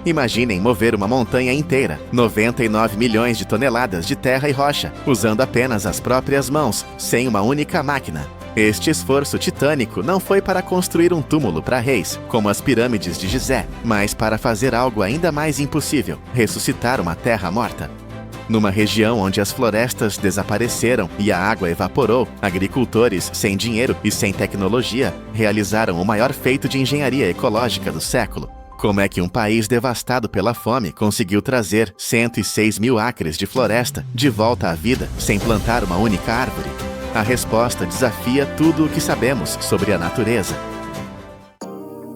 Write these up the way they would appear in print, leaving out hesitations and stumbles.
Imaginem mover uma montanha inteira, 99 milhões de toneladas de terra e rocha, usando apenas as próprias mãos, sem uma única máquina. Este esforço titânico não foi para construir um túmulo para reis, como as pirâmides de Gizé, mas para fazer algo ainda mais impossível: ressuscitar uma terra morta. Numa região onde as florestas desapareceram e a água evaporou, agricultores sem dinheiro e sem tecnologia realizaram o maior feito de engenharia ecológica do século. Como é que um país devastado pela fome conseguiu trazer 106 mil acres de floresta de volta à vida sem plantar uma única árvore? A resposta desafia tudo o que sabemos sobre a natureza.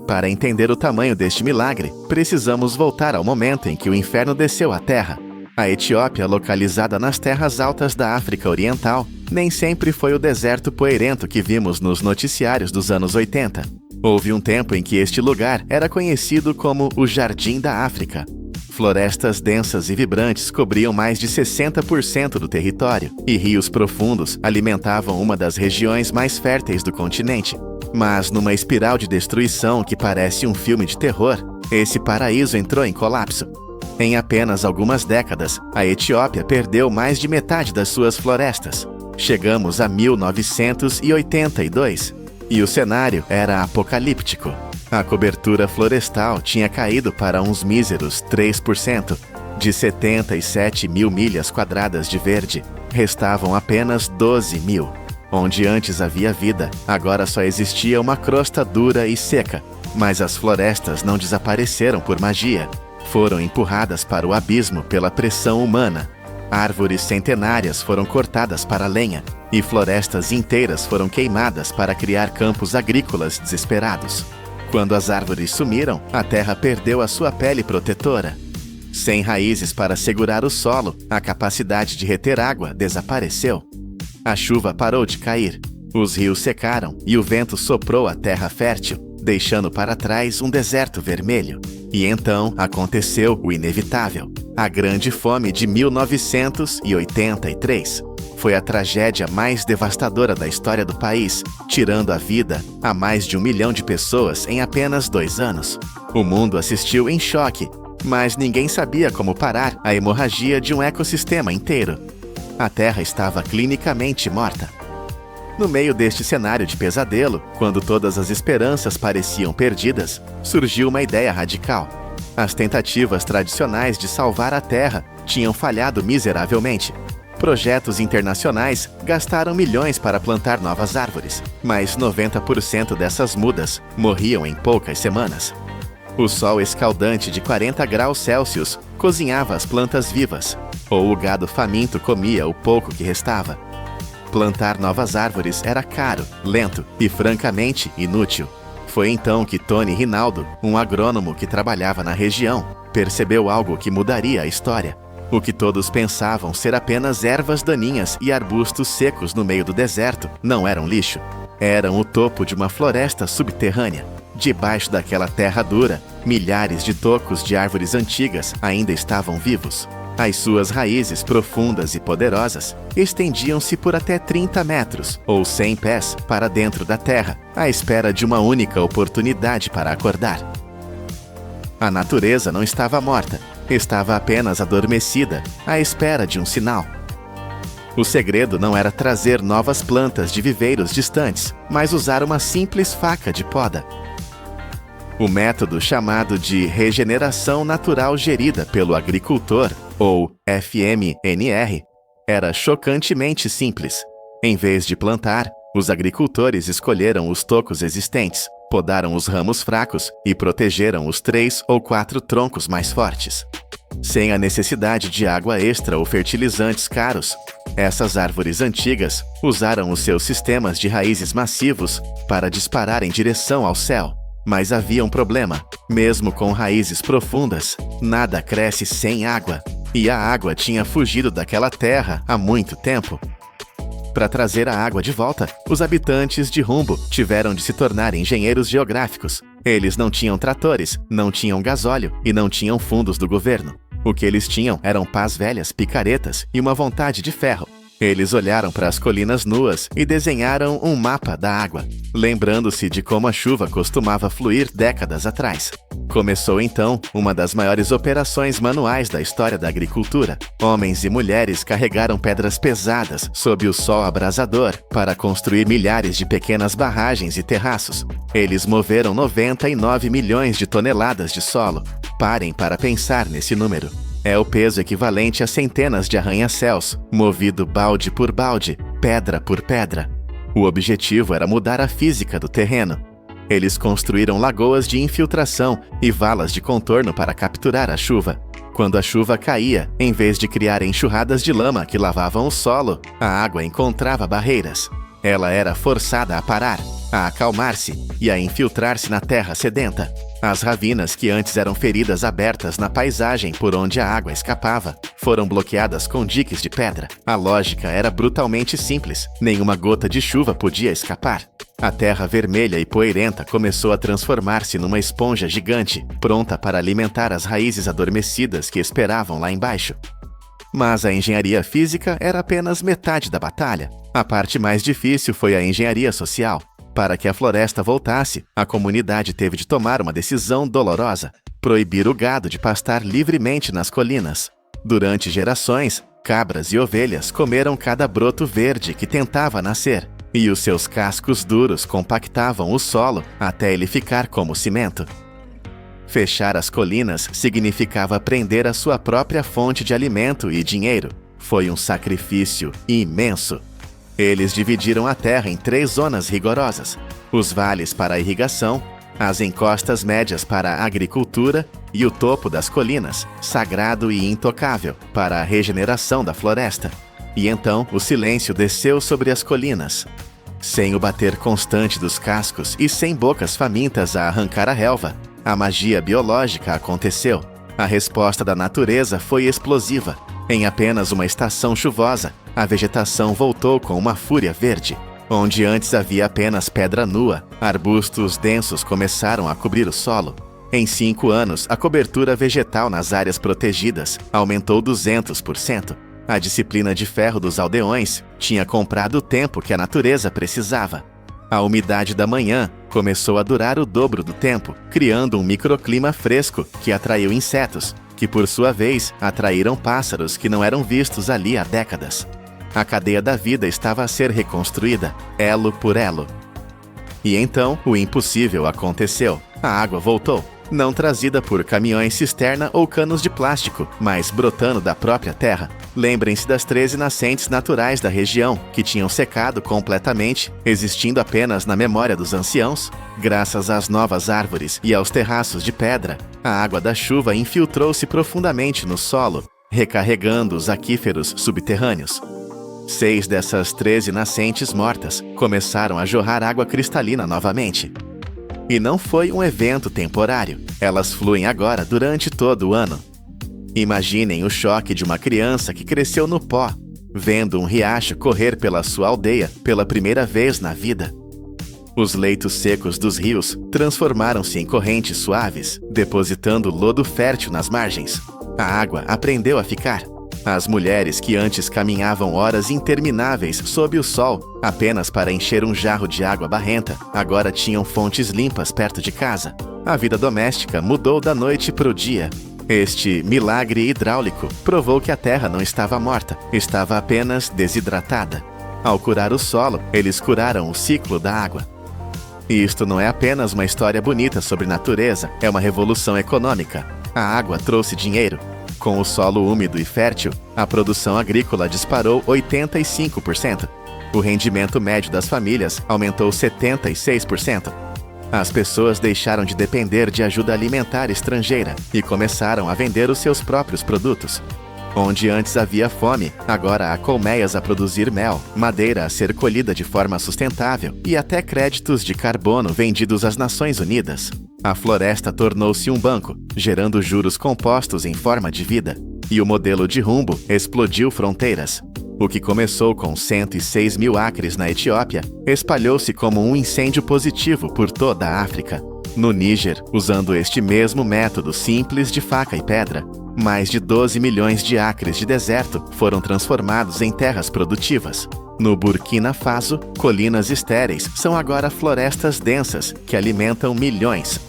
Para entender o tamanho deste milagre, precisamos voltar ao momento em que o inferno desceu à Terra. A Etiópia, localizada nas terras altas da África Oriental, nem sempre foi o deserto poeirento que vimos nos noticiários dos anos 80. Houve um tempo em que este lugar era conhecido como o Jardim da África. Florestas densas e vibrantes cobriam mais de 60% do território, e rios profundos alimentavam uma das regiões mais férteis do continente. Mas numa espiral de destruição que parece um filme de terror, esse paraíso entrou em colapso. Em apenas algumas décadas, a Etiópia perdeu mais de metade das suas florestas. Chegamos a 1982, e o cenário era apocalíptico. A cobertura florestal tinha caído para uns míseros 3%. De 77 mil milhas quadradas de verde, restavam apenas 12 mil. Onde antes havia vida, agora só existia uma crosta dura e seca. Mas as florestas não desapareceram por magia. Foram empurradas para o abismo pela pressão humana. Árvores centenárias foram cortadas para lenha, e florestas inteiras foram queimadas para criar campos agrícolas desesperados. Quando as árvores sumiram, a terra perdeu a sua pele protetora. Sem raízes para segurar o solo, a capacidade de reter água desapareceu. A chuva parou de cair, os rios secaram e o vento soprou a terra fértil, deixando para trás um deserto vermelho. E então aconteceu o inevitável: a Grande Fome de 1983. Foi a tragédia mais devastadora da história do país, tirando a vida a mais de 1 milhão de pessoas em apenas 2 anos. O mundo assistiu em choque, mas ninguém sabia como parar a hemorragia de um ecossistema inteiro. A Terra estava clinicamente morta. No meio deste cenário de pesadelo, quando todas as esperanças pareciam perdidas, surgiu uma ideia radical. As tentativas tradicionais de salvar a Terra tinham falhado miseravelmente. Projetos internacionais gastaram milhões para plantar novas árvores, mas 90% dessas mudas morriam em poucas semanas. O sol escaldante de 40 graus Celsius cozinhava as plantas vivas, ou o gado faminto comia o pouco que restava. Plantar novas árvores era caro, lento e francamente inútil. Foi então que Tony Rinaldo, um agrônomo que trabalhava na região, percebeu algo que mudaria a história. O que todos pensavam ser apenas ervas daninhas e arbustos secos no meio do deserto não eram lixo. Eram o topo de uma floresta subterrânea. Debaixo daquela terra dura, milhares de tocos de árvores antigas ainda estavam vivos. As suas raízes profundas e poderosas estendiam-se por até 30 metros, ou 100 pés, para dentro da terra, à espera de uma única oportunidade para acordar. A natureza não estava morta, estava apenas adormecida, à espera de um sinal. O segredo não era trazer novas plantas de viveiros distantes, mas usar uma simples faca de poda. O método chamado de regeneração natural gerida pelo agricultor, ou FMNR, era chocantemente simples. Em vez de plantar, os agricultores escolheram os tocos existentes, podaram os ramos fracos e protegeram os 3 ou 4 troncos mais fortes. Sem a necessidade de água extra ou fertilizantes caros, essas árvores antigas usaram os seus sistemas de raízes massivos para disparar em direção ao céu. Mas havia um problema. Mesmo com raízes profundas, nada cresce sem água. E a água tinha fugido daquela terra há muito tempo. Para trazer a água de volta, os habitantes de Humbo tiveram de se tornar engenheiros geográficos. Eles não tinham tratores, não tinham gasóleo e não tinham fundos do governo. O que eles tinham eram pás velhas, picaretas e uma vontade de ferro. Eles olharam para as colinas nuas e desenharam um mapa da água, lembrando-se de como a chuva costumava fluir décadas atrás. Começou então uma das maiores operações manuais da história da agricultura. Homens e mulheres carregaram pedras pesadas sob o sol abrasador para construir milhares de pequenas barragens e terraços. Eles moveram 99 milhões de toneladas de solo. Parem para pensar nesse número. É o peso equivalente a centenas de arranha-céus, movido balde por balde, pedra por pedra. O objetivo era mudar a física do terreno. Eles construíram lagoas de infiltração e valas de contorno para capturar a chuva. Quando a chuva caía, em vez de criar enxurradas de lama que lavavam o solo, a água encontrava barreiras. Ela era forçada a parar, a acalmar-se e a infiltrar-se na terra sedenta. As ravinas, que antes eram feridas abertas na paisagem por onde a água escapava, foram bloqueadas com diques de pedra. A lógica era brutalmente simples. Nenhuma gota de chuva podia escapar. A terra vermelha e poeirenta começou a transformar-se numa esponja gigante, pronta para alimentar as raízes adormecidas que esperavam lá embaixo. Mas a engenharia física era apenas metade da batalha. A parte mais difícil foi a engenharia social. Para que a floresta voltasse, a comunidade teve de tomar uma decisão dolorosa: proibir o gado de pastar livremente nas colinas. Durante gerações, cabras e ovelhas comeram cada broto verde que tentava nascer, e os seus cascos duros compactavam o solo até ele ficar como cimento. Fechar as colinas significava prender a sua própria fonte de alimento e dinheiro. Foi um sacrifício imenso. Eles dividiram a terra em 3 zonas rigorosas: os vales para a irrigação, as encostas médias para a agricultura e o topo das colinas, sagrado e intocável, para a regeneração da floresta. E então o silêncio desceu sobre as colinas. Sem o bater constante dos cascos e sem bocas famintas a arrancar a relva, a magia biológica aconteceu. A resposta da natureza foi explosiva. Em apenas uma estação chuvosa, a vegetação voltou com uma fúria verde. Onde antes havia apenas pedra nua, arbustos densos começaram a cobrir o solo. Em 5 anos, a cobertura vegetal nas áreas protegidas aumentou 200%. A disciplina de ferro dos aldeões tinha comprado o tempo que a natureza precisava. A umidade da manhã começou a durar o dobro do tempo, criando um microclima fresco que atraiu insetos, que por sua vez atraíram pássaros que não eram vistos ali há décadas. A cadeia da vida estava a ser reconstruída, elo por elo. E então, o impossível aconteceu. A água voltou, não trazida por caminhões-cisterna ou canos de plástico, mas brotando da própria terra. Lembrem-se das 13 nascentes naturais da região, que tinham secado completamente, existindo apenas na memória dos anciãos. Graças às novas árvores e aos terraços de pedra, a água da chuva infiltrou-se profundamente no solo, recarregando os aquíferos subterrâneos. 6 dessas 13 nascentes mortas começaram a jorrar água cristalina novamente. E não foi um evento temporário. Elas fluem agora durante todo o ano. Imaginem o choque de uma criança que cresceu no pó, vendo um riacho correr pela sua aldeia pela primeira vez na vida. Os leitos secos dos rios transformaram-se em correntes suaves, depositando lodo fértil nas margens. A água aprendeu a ficar. As mulheres que antes caminhavam horas intermináveis sob o sol apenas para encher um jarro de água barrenta, agora tinham fontes limpas perto de casa. A vida doméstica mudou da noite para o dia. Este milagre hidráulico provou que a terra não estava morta, estava apenas desidratada. Ao curar o solo, eles curaram o ciclo da água. E isto não é apenas uma história bonita sobre natureza, é uma revolução econômica. A água trouxe dinheiro. Com o solo úmido e fértil, a produção agrícola disparou 85%. O rendimento médio das famílias aumentou 76%. As pessoas deixaram de depender de ajuda alimentar estrangeira e começaram a vender os seus próprios produtos. Onde antes havia fome, agora há colmeias a produzir mel, madeira a ser colhida de forma sustentável e até créditos de carbono vendidos às Nações Unidas. A floresta tornou-se um banco, gerando juros compostos em forma de vida. E o modelo de rumbo explodiu fronteiras. O que começou com 106 mil acres na Etiópia espalhou-se como um incêndio positivo por toda a África. No Níger, usando este mesmo método simples de faca e pedra, Mais de 12 milhões de acres de deserto foram transformados em terras produtivas. No Burkina Faso, colinas estéreis são agora florestas densas que alimentam milhões.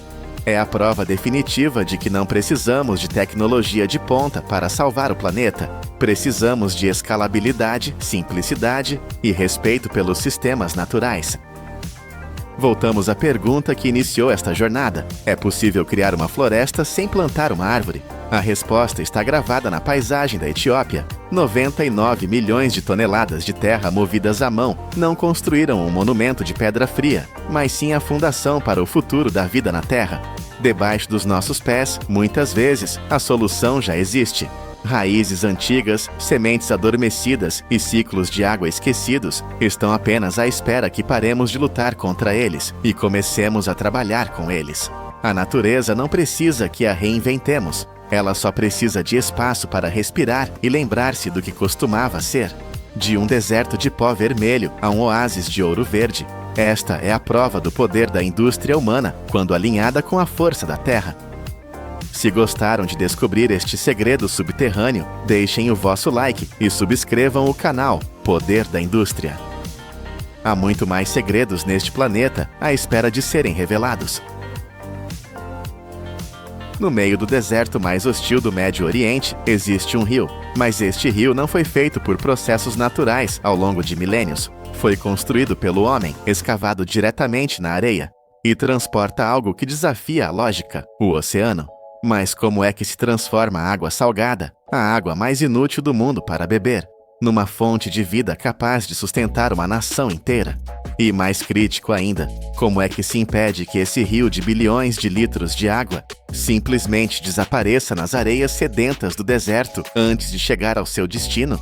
É a prova definitiva de que não precisamos de tecnologia de ponta para salvar o planeta. Precisamos de escalabilidade, simplicidade e respeito pelos sistemas naturais. Voltamos à pergunta que iniciou esta jornada. É possível criar uma floresta sem plantar uma árvore? A resposta está gravada na paisagem da Etiópia. 99 milhões de toneladas de terra movidas à mão não construíram um monumento de pedra fria, mas sim a fundação para o futuro da vida na Terra. Debaixo dos nossos pés, muitas vezes, a solução já existe. Raízes antigas, sementes adormecidas e ciclos de água esquecidos estão apenas à espera que paremos de lutar contra eles e comecemos a trabalhar com eles. A natureza não precisa que a reinventemos. Ela só precisa de espaço para respirar e lembrar-se do que costumava ser. De um deserto de pó vermelho a um oásis de ouro verde. Esta é a prova do poder da indústria humana quando alinhada com a força da terra. Se gostaram de descobrir este segredo subterrâneo, deixem o vosso like e subscrevam o canal Poder da Indústria. Há muito mais segredos neste planeta à espera de serem revelados. No meio do deserto mais hostil do Médio Oriente, existe um rio. Mas este rio não foi feito por processos naturais ao longo de milênios. Foi construído pelo homem, escavado diretamente na areia, e transporta algo que desafia a lógica, o oceano. Mas como é que se transforma a água salgada, a água mais inútil do mundo para beber, numa fonte de vida capaz de sustentar uma nação inteira? E mais crítico ainda, como é que se impede que esse rio de bilhões de litros de água simplesmente desapareça nas areias sedentas do deserto antes de chegar ao seu destino?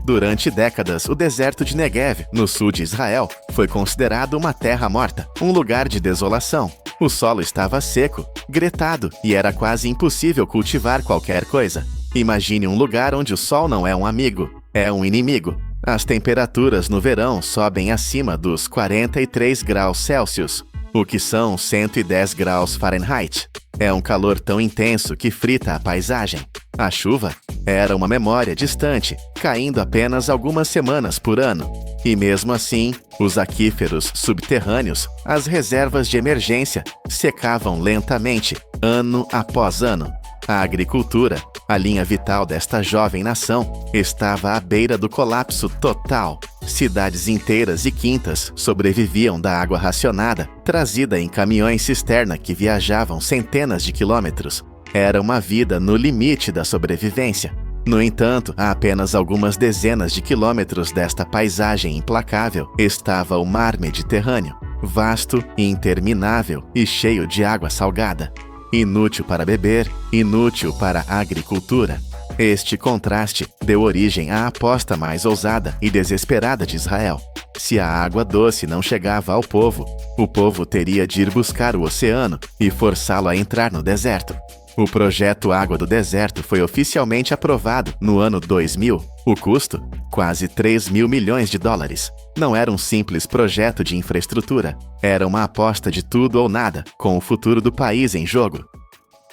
Durante décadas, o deserto de Negev, no sul de Israel, foi considerado uma terra morta, um lugar de desolação. O solo estava seco, gretado e era quase impossível cultivar qualquer coisa. Imagine um lugar onde o sol não é um amigo, é um inimigo. As temperaturas no verão sobem acima dos 43 graus Celsius, o que são 110 graus Fahrenheit. É um calor tão intenso que frita a paisagem. A chuva era uma memória distante, caindo apenas algumas semanas por ano. E mesmo assim, os aquíferos subterrâneos, as reservas de emergência, secavam lentamente, ano após ano. A agricultura, a linha vital desta jovem nação, estava à beira do colapso total. Cidades inteiras e quintas sobreviviam da água racionada, trazida em caminhões-cisterna que viajavam centenas de quilômetros. Era uma vida no limite da sobrevivência. No entanto, a apenas algumas dezenas de quilômetros desta paisagem implacável estava o mar Mediterrâneo, vasto e interminável e cheio de água salgada. Inútil para beber, inútil para a agricultura. Este contraste deu origem à aposta mais ousada e desesperada de Israel. Se a água doce não chegava ao povo, o povo teria de ir buscar o oceano e forçá-lo a entrar no deserto. O projeto Água do Deserto foi oficialmente aprovado no ano 2000. O custo? Quase 3 mil milhões de dólares. Não era um simples projeto de infraestrutura. Era uma aposta de tudo ou nada, com o futuro do país em jogo.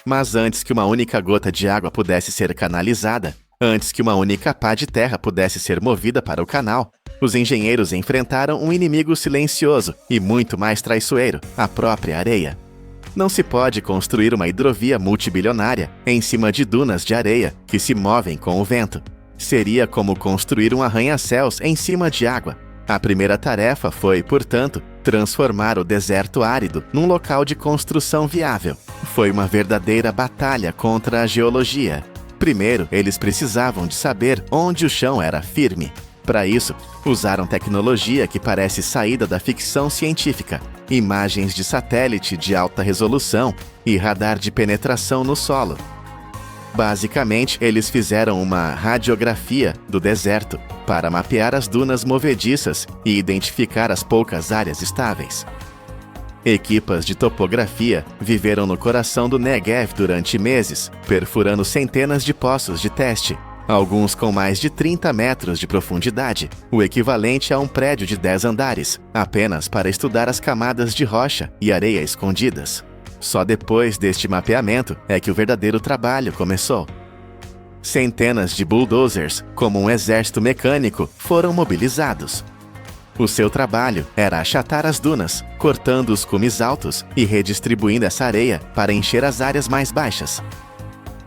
Mas antes que uma única gota de água pudesse ser canalizada, antes que uma única pá de terra pudesse ser movida para o canal, os engenheiros enfrentaram um inimigo silencioso e muito mais traiçoeiro, a própria areia. Não se pode construir uma hidrovia multibilionária em cima de dunas de areia que se movem com o vento. Seria como construir um arranha-céus em cima de água. A primeira tarefa foi, portanto, transformar o deserto árido num local de construção viável. Foi uma verdadeira batalha contra a geologia. Primeiro, eles precisavam de saber onde o chão era firme. Para isso, usaram tecnologia que parece saída da ficção científica, imagens de satélite de alta resolução e radar de penetração no solo. Basicamente, eles fizeram uma radiografia do deserto para mapear as dunas movediças e identificar as poucas áreas estáveis. Equipas de topografia viveram no coração do Negev durante meses, perfurando centenas de poços de teste, alguns com mais de 30 metros de profundidade, o equivalente a um prédio de 10 andares, apenas para estudar as camadas de rocha e areia escondidas. Só depois deste mapeamento é que o verdadeiro trabalho começou. Centenas de bulldozers, como um exército mecânico, foram mobilizados. O seu trabalho era achatar as dunas, cortando os cumes altos e redistribuindo essa areia para encher as áreas mais baixas.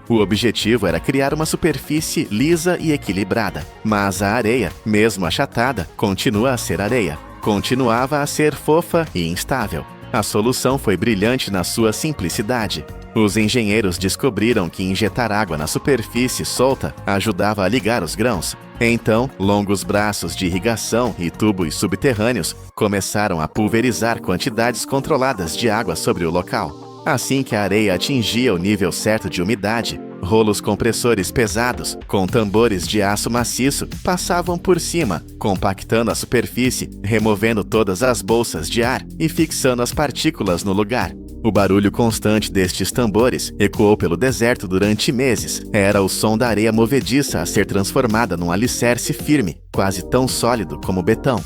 O objetivo era criar uma superfície lisa e equilibrada, mas a areia, mesmo achatada, continua a ser areia. Continuava a ser fofa e instável. A solução foi brilhante na sua simplicidade. Os engenheiros descobriram que injetar água na superfície solta ajudava a ligar os grãos. Então, longos braços de irrigação e tubos subterrâneos começaram a pulverizar quantidades controladas de água sobre o local. Assim que a areia atingia o nível certo de umidade, rolos compressores pesados, com tambores de aço maciço, passavam por cima, compactando a superfície, removendo todas as bolsas de ar e fixando as partículas no lugar. O barulho constante destes tambores ecoou pelo deserto durante meses. Era o som da areia movediça a ser transformada num alicerce firme, quase tão sólido como betão.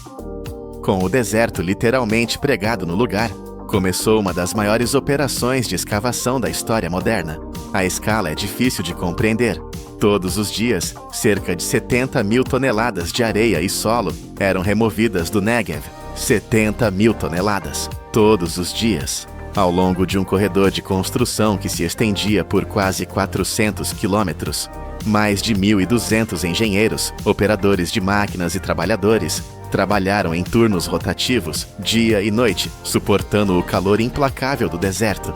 Com o deserto literalmente pregado no lugar, começou uma das maiores operações de escavação da história moderna. A escala é difícil de compreender. Todos os dias, cerca de 70 mil toneladas de areia e solo eram removidas do Negev. 70 mil toneladas, todos os dias. Ao longo de um corredor de construção que se estendia por quase 400 quilômetros. Mais de 1.200 engenheiros, operadores de máquinas e trabalhadores trabalharam em turnos rotativos, dia e noite, suportando o calor implacável do deserto.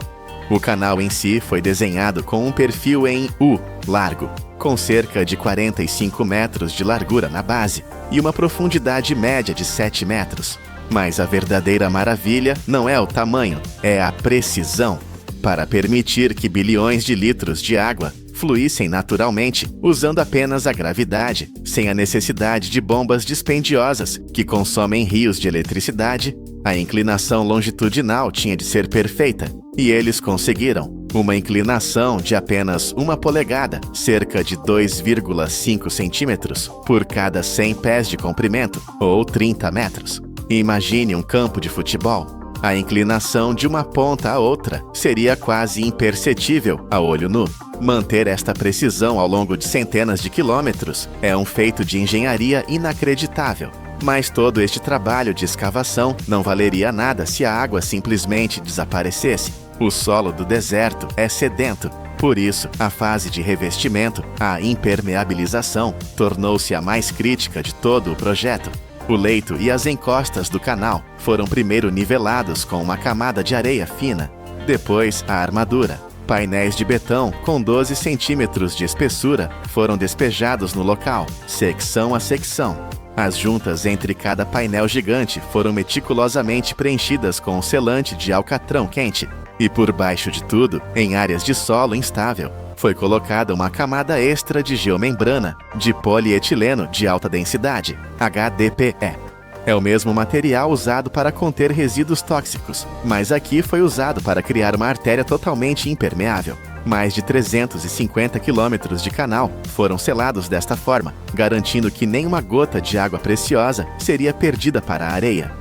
O canal em si foi desenhado com um perfil em U, largo, com cerca de 45 metros de largura na base e uma profundidade média de 7 metros. Mas a verdadeira maravilha não é o tamanho, é a precisão. Para permitir que bilhões de litros de água fluíssem naturalmente, usando apenas a gravidade, sem a necessidade de bombas dispendiosas que consomem rios de eletricidade, a inclinação longitudinal tinha de ser perfeita, e eles conseguiram. Uma inclinação de apenas 1 polegada, cerca de 2,5 centímetros, por cada 100 pés de comprimento, ou 30 metros. Imagine um campo de futebol. A inclinação de uma ponta a outra seria quase imperceptível a olho nu. Manter esta precisão ao longo de centenas de quilômetros é um feito de engenharia inacreditável. Mas todo este trabalho de escavação não valeria nada se a água simplesmente desaparecesse. O solo do deserto é sedento. Por isso, a fase de revestimento, a impermeabilização, tornou-se a mais crítica de todo o projeto. O leito e as encostas do canal foram primeiro nivelados com uma camada de areia fina. Depois, a armadura. Painéis de betão com 12 centímetros de espessura foram despejados no local, secção a secção. As juntas entre cada painel gigante foram meticulosamente preenchidas com selante de alcatrão quente. E por baixo de tudo, em áreas de solo instável, foi colocada uma camada extra de geomembrana de polietileno de alta densidade, HDPE. É o mesmo material usado para conter resíduos tóxicos, mas aqui foi usado para criar uma artéria totalmente impermeável. Mais de 350 quilômetros de canal foram selados desta forma, garantindo que nenhuma gota de água preciosa seria perdida para a areia.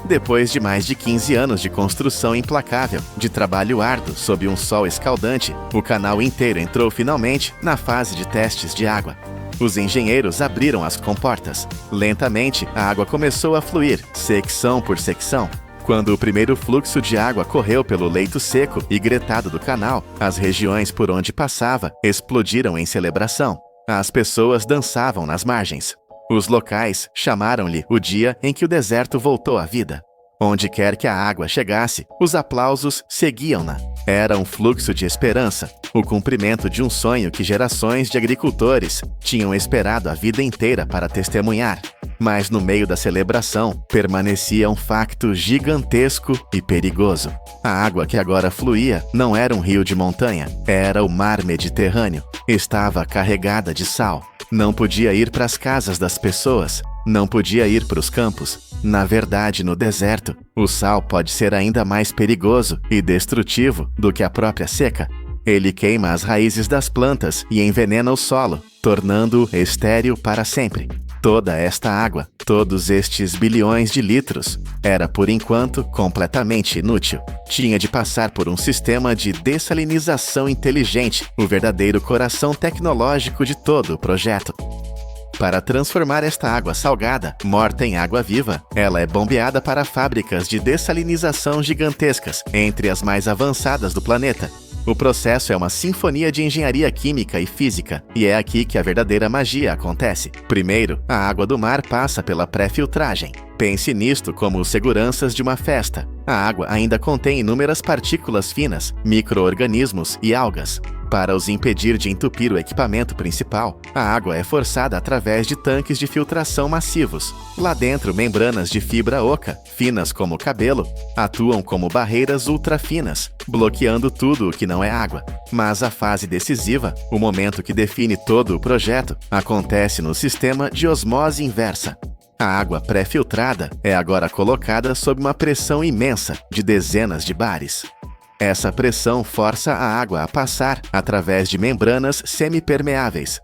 Depois de mais de 15 anos de construção implacável, de trabalho árduo sob um sol escaldante, o canal inteiro entrou finalmente na fase de testes de água. Os engenheiros abriram as comportas. Lentamente, a água começou a fluir, secção por secção. Quando o primeiro fluxo de água correu pelo leito seco e gretado do canal, as regiões por onde passava explodiram em celebração. As pessoas dançavam nas margens. Os locais chamaram-lhe o dia em que o deserto voltou à vida. Onde quer que a água chegasse, os aplausos seguiam-na. Era um fluxo de esperança, o cumprimento de um sonho que gerações de agricultores tinham esperado a vida inteira para testemunhar. Mas no meio da celebração, permanecia um facto gigantesco e perigoso. A água que agora fluía não era um rio de montanha, era o mar Mediterrâneo. Estava carregada de sal. Não podia ir para as casas das pessoas, não podia ir para os campos. Na verdade, no deserto, o sal pode ser ainda mais perigoso e destrutivo do que a própria seca. Ele queima as raízes das plantas e envenena o solo, tornando-o estéril para sempre. Toda esta água, todos estes bilhões de litros, era por enquanto completamente inútil. Tinha de passar por um sistema de dessalinização inteligente, o verdadeiro coração tecnológico de todo o projeto. Para transformar esta água salgada, morta em água viva, ela é bombeada para fábricas de dessalinização gigantescas, entre as mais avançadas do planeta. O processo é uma sinfonia de engenharia química e física, e é aqui que a verdadeira magia acontece. Primeiro, a água do mar passa pela pré-filtragem. Pense nisto como seguranças de uma festa. A água ainda contém inúmeras partículas finas, micro-organismos e algas. Para os impedir de entupir o equipamento principal, a água é forçada através de tanques de filtração massivos. Lá dentro, membranas de fibra oca, finas como cabelo, atuam como barreiras ultrafinas, bloqueando tudo o que não é água. Mas a fase decisiva, o momento que define todo o projeto, acontece no sistema de osmose inversa. A água pré-filtrada é agora colocada sob uma pressão imensa de dezenas de bares. Essa pressão força a água a passar através de membranas semipermeáveis.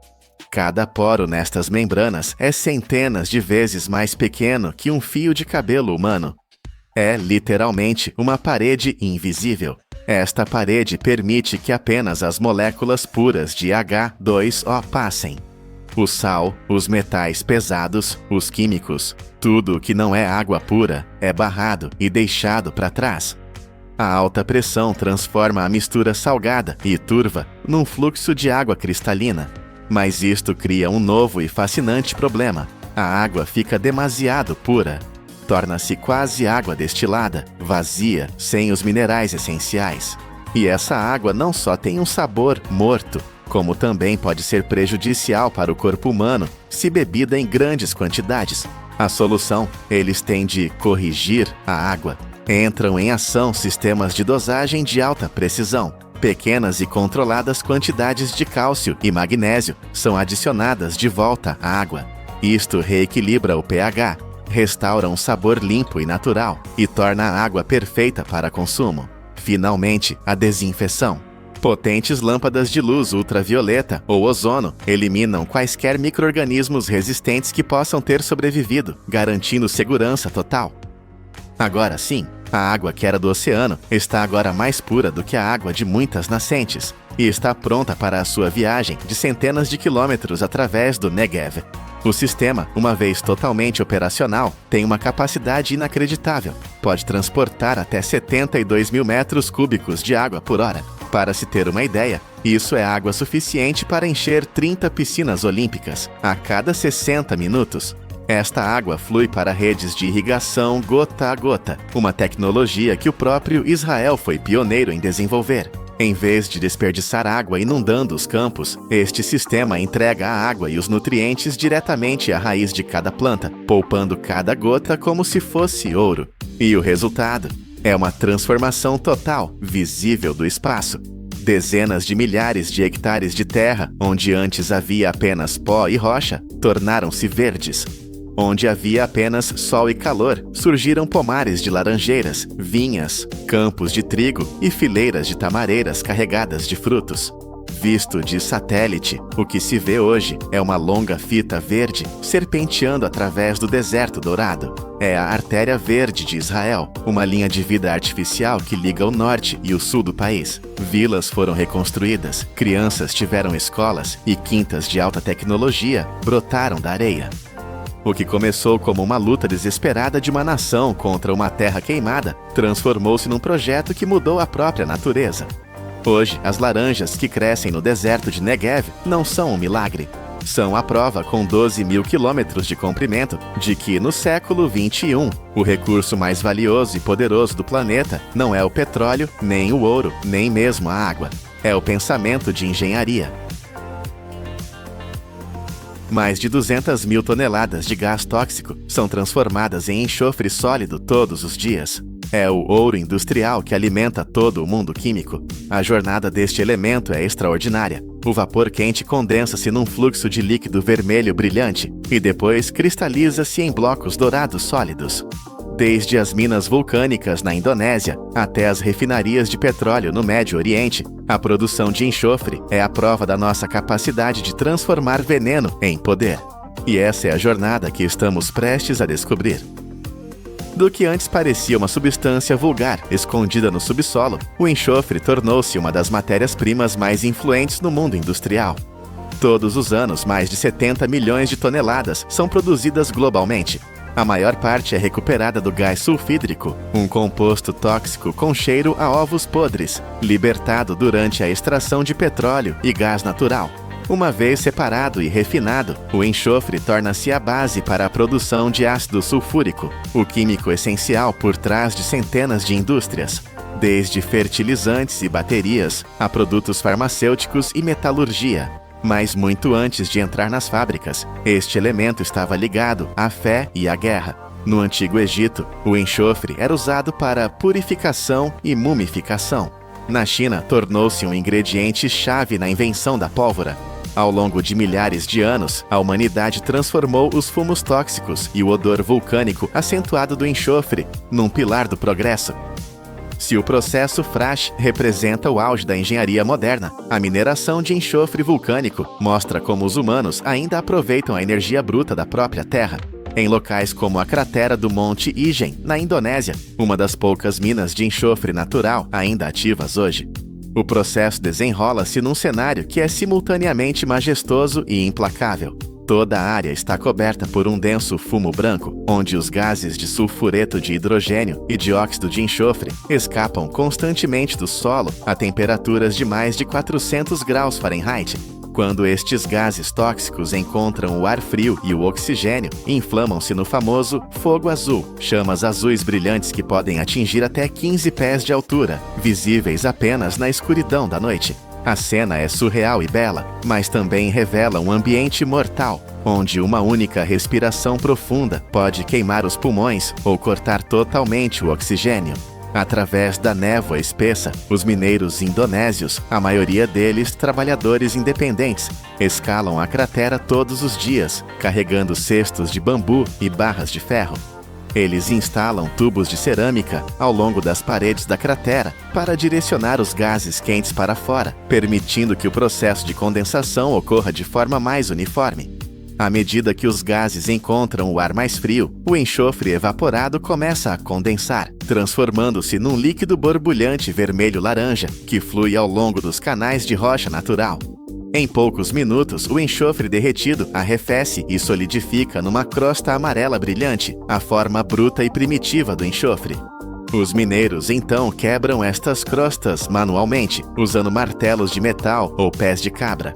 Cada poro nestas membranas é centenas de vezes mais pequeno que um fio de cabelo humano. É literalmente uma parede invisível. Esta parede permite que apenas as moléculas puras de H2O passem. O sal, os metais pesados, os químicos, tudo que não é água pura é barrado e deixado para trás. A alta pressão transforma a mistura salgada e turva num fluxo de água cristalina. Mas isto cria um novo e fascinante problema. A água fica demasiado pura. Torna-se quase água destilada, vazia, sem os minerais essenciais. E essa água não só tem um sabor morto, como também pode ser prejudicial para o corpo humano se bebida em grandes quantidades. A solução, eles têm de corrigir a água. Entram em ação sistemas de dosagem de alta precisão. Pequenas e controladas quantidades de cálcio e magnésio são adicionadas de volta à água. Isto reequilibra o pH, restaura um sabor limpo e natural e torna a água perfeita para consumo. Finalmente, a desinfecção. Potentes lâmpadas de luz ultravioleta ou ozono eliminam quaisquer micro-organismos resistentes que possam ter sobrevivido, garantindo segurança total. Agora sim, a água que era do oceano está agora mais pura do que a água de muitas nascentes e está pronta para a sua viagem de centenas de quilômetros através do Negev. O sistema, uma vez totalmente operacional, tem uma capacidade inacreditável. Pode transportar até 72 mil metros cúbicos de água por hora. Para se ter uma ideia, isso é água suficiente para encher 30 piscinas olímpicas a cada 60 minutos. Esta água flui para redes de irrigação gota a gota, uma tecnologia que o próprio Israel foi pioneiro em desenvolver. Em vez de desperdiçar água inundando os campos, este sistema entrega a água e os nutrientes diretamente à raiz de cada planta, poupando cada gota como se fosse ouro. E o resultado é uma transformação total, visível do espaço. Dezenas de milhares de hectares de terra, onde antes havia apenas pó e rocha, tornaram-se verdes. Onde havia apenas sol e calor, surgiram pomares de laranjeiras, vinhas, campos de trigo e fileiras de tamareiras carregadas de frutos. Visto de satélite, o que se vê hoje é uma longa fita verde serpenteando através do deserto dourado. É a Artéria Verde de Israel, uma linha de vida artificial que liga o norte e o sul do país. Vilas foram reconstruídas, crianças tiveram escolas e quintas de alta tecnologia brotaram da areia. O que começou como uma luta desesperada de uma nação contra uma terra queimada, transformou-se num projeto que mudou a própria natureza. Hoje, as laranjas que crescem no deserto de Negev não são um milagre. São a prova com 12 mil quilômetros de comprimento de que, no século XXI, o recurso mais valioso e poderoso do planeta não é o petróleo, nem o ouro, nem mesmo a água. É o pensamento de engenharia. Mais de 200 mil toneladas de gás tóxico são transformadas em enxofre sólido todos os dias. É o ouro industrial que alimenta todo o mundo químico. A jornada deste elemento é extraordinária. O vapor quente condensa-se num fluxo de líquido vermelho brilhante e depois cristaliza-se em blocos dourados sólidos. Desde as minas vulcânicas na Indonésia até as refinarias de petróleo no Médio Oriente, a produção de enxofre é a prova da nossa capacidade de transformar veneno em poder. E essa é a jornada que estamos prestes a descobrir. Do que antes parecia uma substância vulgar, escondida no subsolo, o enxofre tornou-se uma das matérias-primas mais influentes no mundo industrial. Todos os anos, mais de 70 milhões de toneladas são produzidas globalmente. A maior parte é recuperada do gás sulfídrico, um composto tóxico com cheiro a ovos podres, libertado durante a extração de petróleo e gás natural. Uma vez separado e refinado, o enxofre torna-se a base para a produção de ácido sulfúrico, o químico essencial por trás de centenas de indústrias, desde fertilizantes e baterias a produtos farmacêuticos e metalurgia. Mas muito antes de entrar nas fábricas, este elemento estava ligado à fé e à guerra. No Antigo Egito, o enxofre era usado para purificação e mumificação. Na China, tornou-se um ingrediente-chave na invenção da pólvora. Ao longo de milhares de anos, a humanidade transformou os fumos tóxicos e o odor vulcânico acentuado do enxofre num pilar do progresso. Se o processo Frasch representa o auge da engenharia moderna, a mineração de enxofre vulcânico mostra como os humanos ainda aproveitam a energia bruta da própria Terra. Em locais como a cratera do Monte Ijen, na Indonésia, uma das poucas minas de enxofre natural ainda ativas hoje. O processo desenrola-se num cenário que é simultaneamente majestoso e implacável. Toda a área está coberta por um denso fumo branco, onde os gases de sulfureto de hidrogênio e dióxido de enxofre escapam constantemente do solo a temperaturas de mais de 400 graus Fahrenheit. Quando estes gases tóxicos encontram o ar frio e o oxigênio, inflamam-se no famoso fogo azul, chamas azuis brilhantes que podem atingir até 15 pés de altura, visíveis apenas na escuridão da noite. A cena é surreal e bela, mas também revela um ambiente mortal, onde uma única respiração profunda pode queimar os pulmões ou cortar totalmente o oxigênio. Através da névoa espessa, os mineiros indonésios, a maioria deles trabalhadores independentes, escalam a cratera todos os dias, carregando cestos de bambu e barras de ferro. Eles instalam tubos de cerâmica ao longo das paredes da cratera para direcionar os gases quentes para fora, permitindo que o processo de condensação ocorra de forma mais uniforme. À medida que os gases encontram o ar mais frio, o enxofre evaporado começa a condensar, transformando-se num líquido borbulhante vermelho-laranja que flui ao longo dos canais de rocha natural. Em poucos minutos, o enxofre derretido arrefece e solidifica numa crosta amarela brilhante, a forma bruta e primitiva do enxofre. Os mineiros então quebram estas crostas manualmente, usando martelos de metal ou pés de cabra.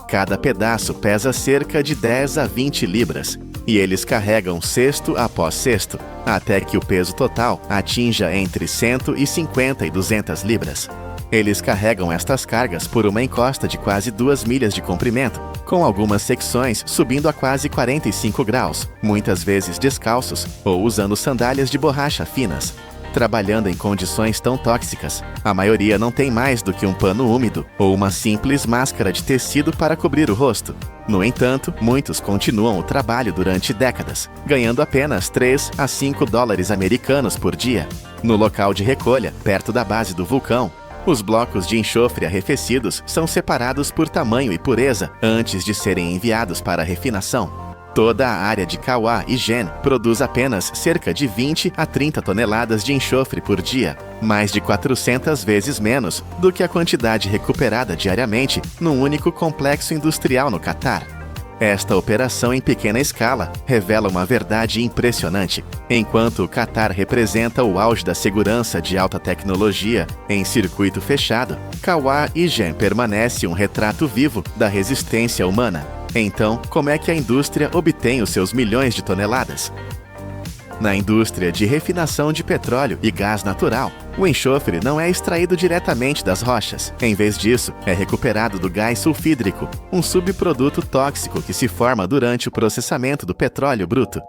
Cada pedaço pesa cerca de 10 a 20 libras, e eles carregam cesto após cesto, até que o peso total atinja entre 150 e 200 libras. Eles carregam estas cargas por uma encosta de quase 2 milhas de comprimento, com algumas secções subindo a quase 45 graus, muitas vezes descalços ou usando sandálias de borracha finas. Trabalhando em condições tão tóxicas, a maioria não tem mais do que um pano úmido ou uma simples máscara de tecido para cobrir o rosto. No entanto, muitos continuam o trabalho durante décadas, ganhando apenas 3 a 5 dólares americanos por dia. No local de recolha, perto da base do vulcão, os blocos de enxofre arrefecidos são separados por tamanho e pureza antes de serem enviados para refinação. Toda a área de Kauai e Jen produz apenas cerca de 20 a 30 toneladas de enxofre por dia, mais de 400 vezes menos do que a quantidade recuperada diariamente num único complexo industrial no Catar. Esta operação em pequena escala revela uma verdade impressionante. Enquanto o Catar representa o auge da segurança de alta tecnologia em circuito fechado, Kauai e Jen permanece um retrato vivo da resistência humana. Então, como é que a indústria obtém os seus milhões de toneladas? Na indústria de refinação de petróleo e gás natural, o enxofre não é extraído diretamente das rochas. Em vez disso, é recuperado do gás sulfídrico, um subproduto tóxico que se forma durante o processamento do petróleo bruto.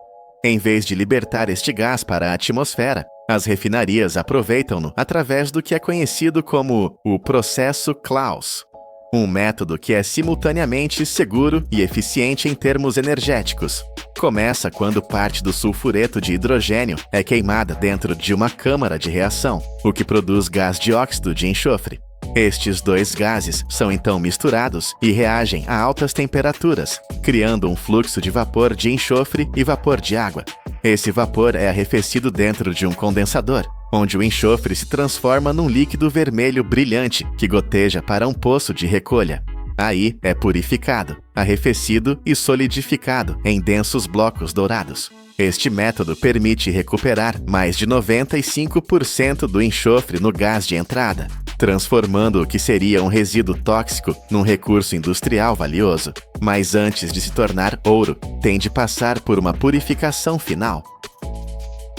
Em vez de libertar este gás para a atmosfera, as refinarias aproveitam-no através do que é conhecido como o processo Claus. Um método que é simultaneamente seguro e eficiente em termos energéticos. Começa quando parte do sulfureto de hidrogênio é queimada dentro de uma câmara de reação, o que produz gás dióxido de enxofre. Estes dois gases são então misturados e reagem a altas temperaturas, criando um fluxo de vapor de enxofre e vapor de água. Esse vapor é arrefecido dentro de um condensador, onde o enxofre se transforma num líquido vermelho brilhante que goteja para um poço de recolha. Aí é purificado, arrefecido e solidificado em densos blocos dourados. Este método permite recuperar mais de 95% do enxofre no gás de entrada, transformando o que seria um resíduo tóxico num recurso industrial valioso. Mas antes de se tornar ouro, tem de passar por uma purificação final.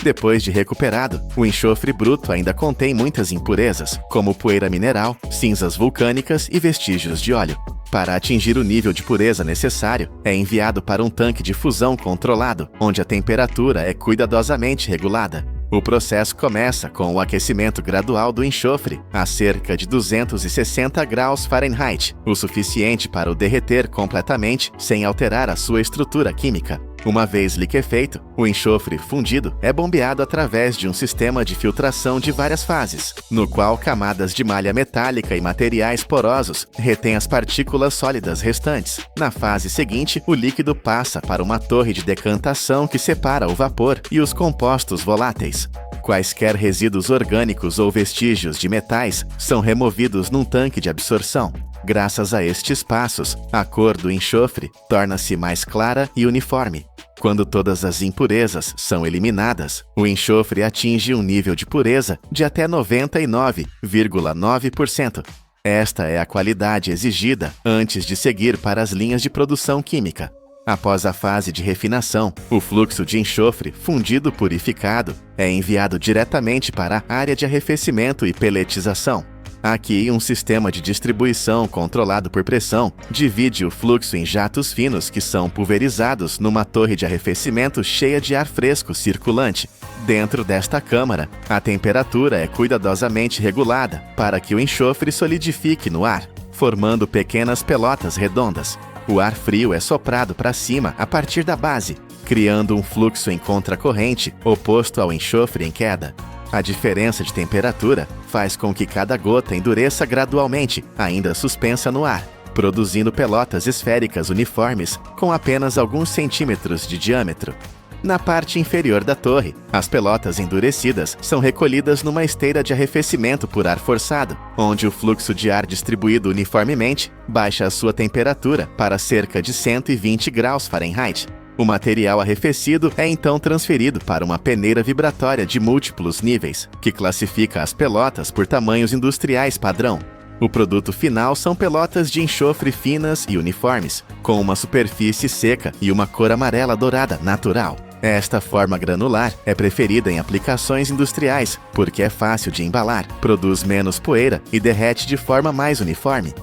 Depois de recuperado, o enxofre bruto ainda contém muitas impurezas, como poeira mineral, cinzas vulcânicas e vestígios de óleo. Para atingir o nível de pureza necessário, é enviado para um tanque de fusão controlado, onde a temperatura é cuidadosamente regulada. O processo começa com o aquecimento gradual do enxofre a cerca de 260 graus Fahrenheit, o suficiente para o derreter completamente sem alterar a sua estrutura química. Uma vez liquefeito, o enxofre fundido é bombeado através de um sistema de filtração de várias fases, no qual camadas de malha metálica e materiais porosos retêm as partículas sólidas restantes. Na fase seguinte, o líquido passa para uma torre de decantação que separa o vapor e os compostos voláteis. Quaisquer resíduos orgânicos ou vestígios de metais são removidos num tanque de absorção. Graças a estes passos, a cor do enxofre torna-se mais clara e uniforme. Quando todas as impurezas são eliminadas, o enxofre atinge um nível de pureza de até 99,9%. Esta é a qualidade exigida antes de seguir para as linhas de produção química. Após a fase de refinação, o fluxo de enxofre fundido purificado é enviado diretamente para a área de arrefecimento e peletização. Aqui, um sistema de distribuição controlado por pressão divide o fluxo em jatos finos que são pulverizados numa torre de arrefecimento cheia de ar fresco circulante. Dentro desta câmara, a temperatura é cuidadosamente regulada para que o enxofre solidifique no ar, formando pequenas pelotas redondas. O ar frio é soprado para cima a partir da base, criando um fluxo em contracorrente oposto ao enxofre em queda. A diferença de temperatura faz com que cada gota endureça gradualmente, ainda suspensa no ar, produzindo pelotas esféricas uniformes com apenas alguns centímetros de diâmetro. Na parte inferior da torre, as pelotas endurecidas são recolhidas numa esteira de arrefecimento por ar forçado, onde o fluxo de ar distribuído uniformemente baixa a sua temperatura para cerca de 120 graus Fahrenheit. O material arrefecido é então transferido para uma peneira vibratória de múltiplos níveis, que classifica as pelotas por tamanhos industriais padrão. O produto final são pelotas de enxofre finas e uniformes, com uma superfície seca e uma cor amarela dourada natural. Esta forma granular é preferida em aplicações industriais, porque é fácil de embalar, produz menos poeira e derrete de forma mais uniforme.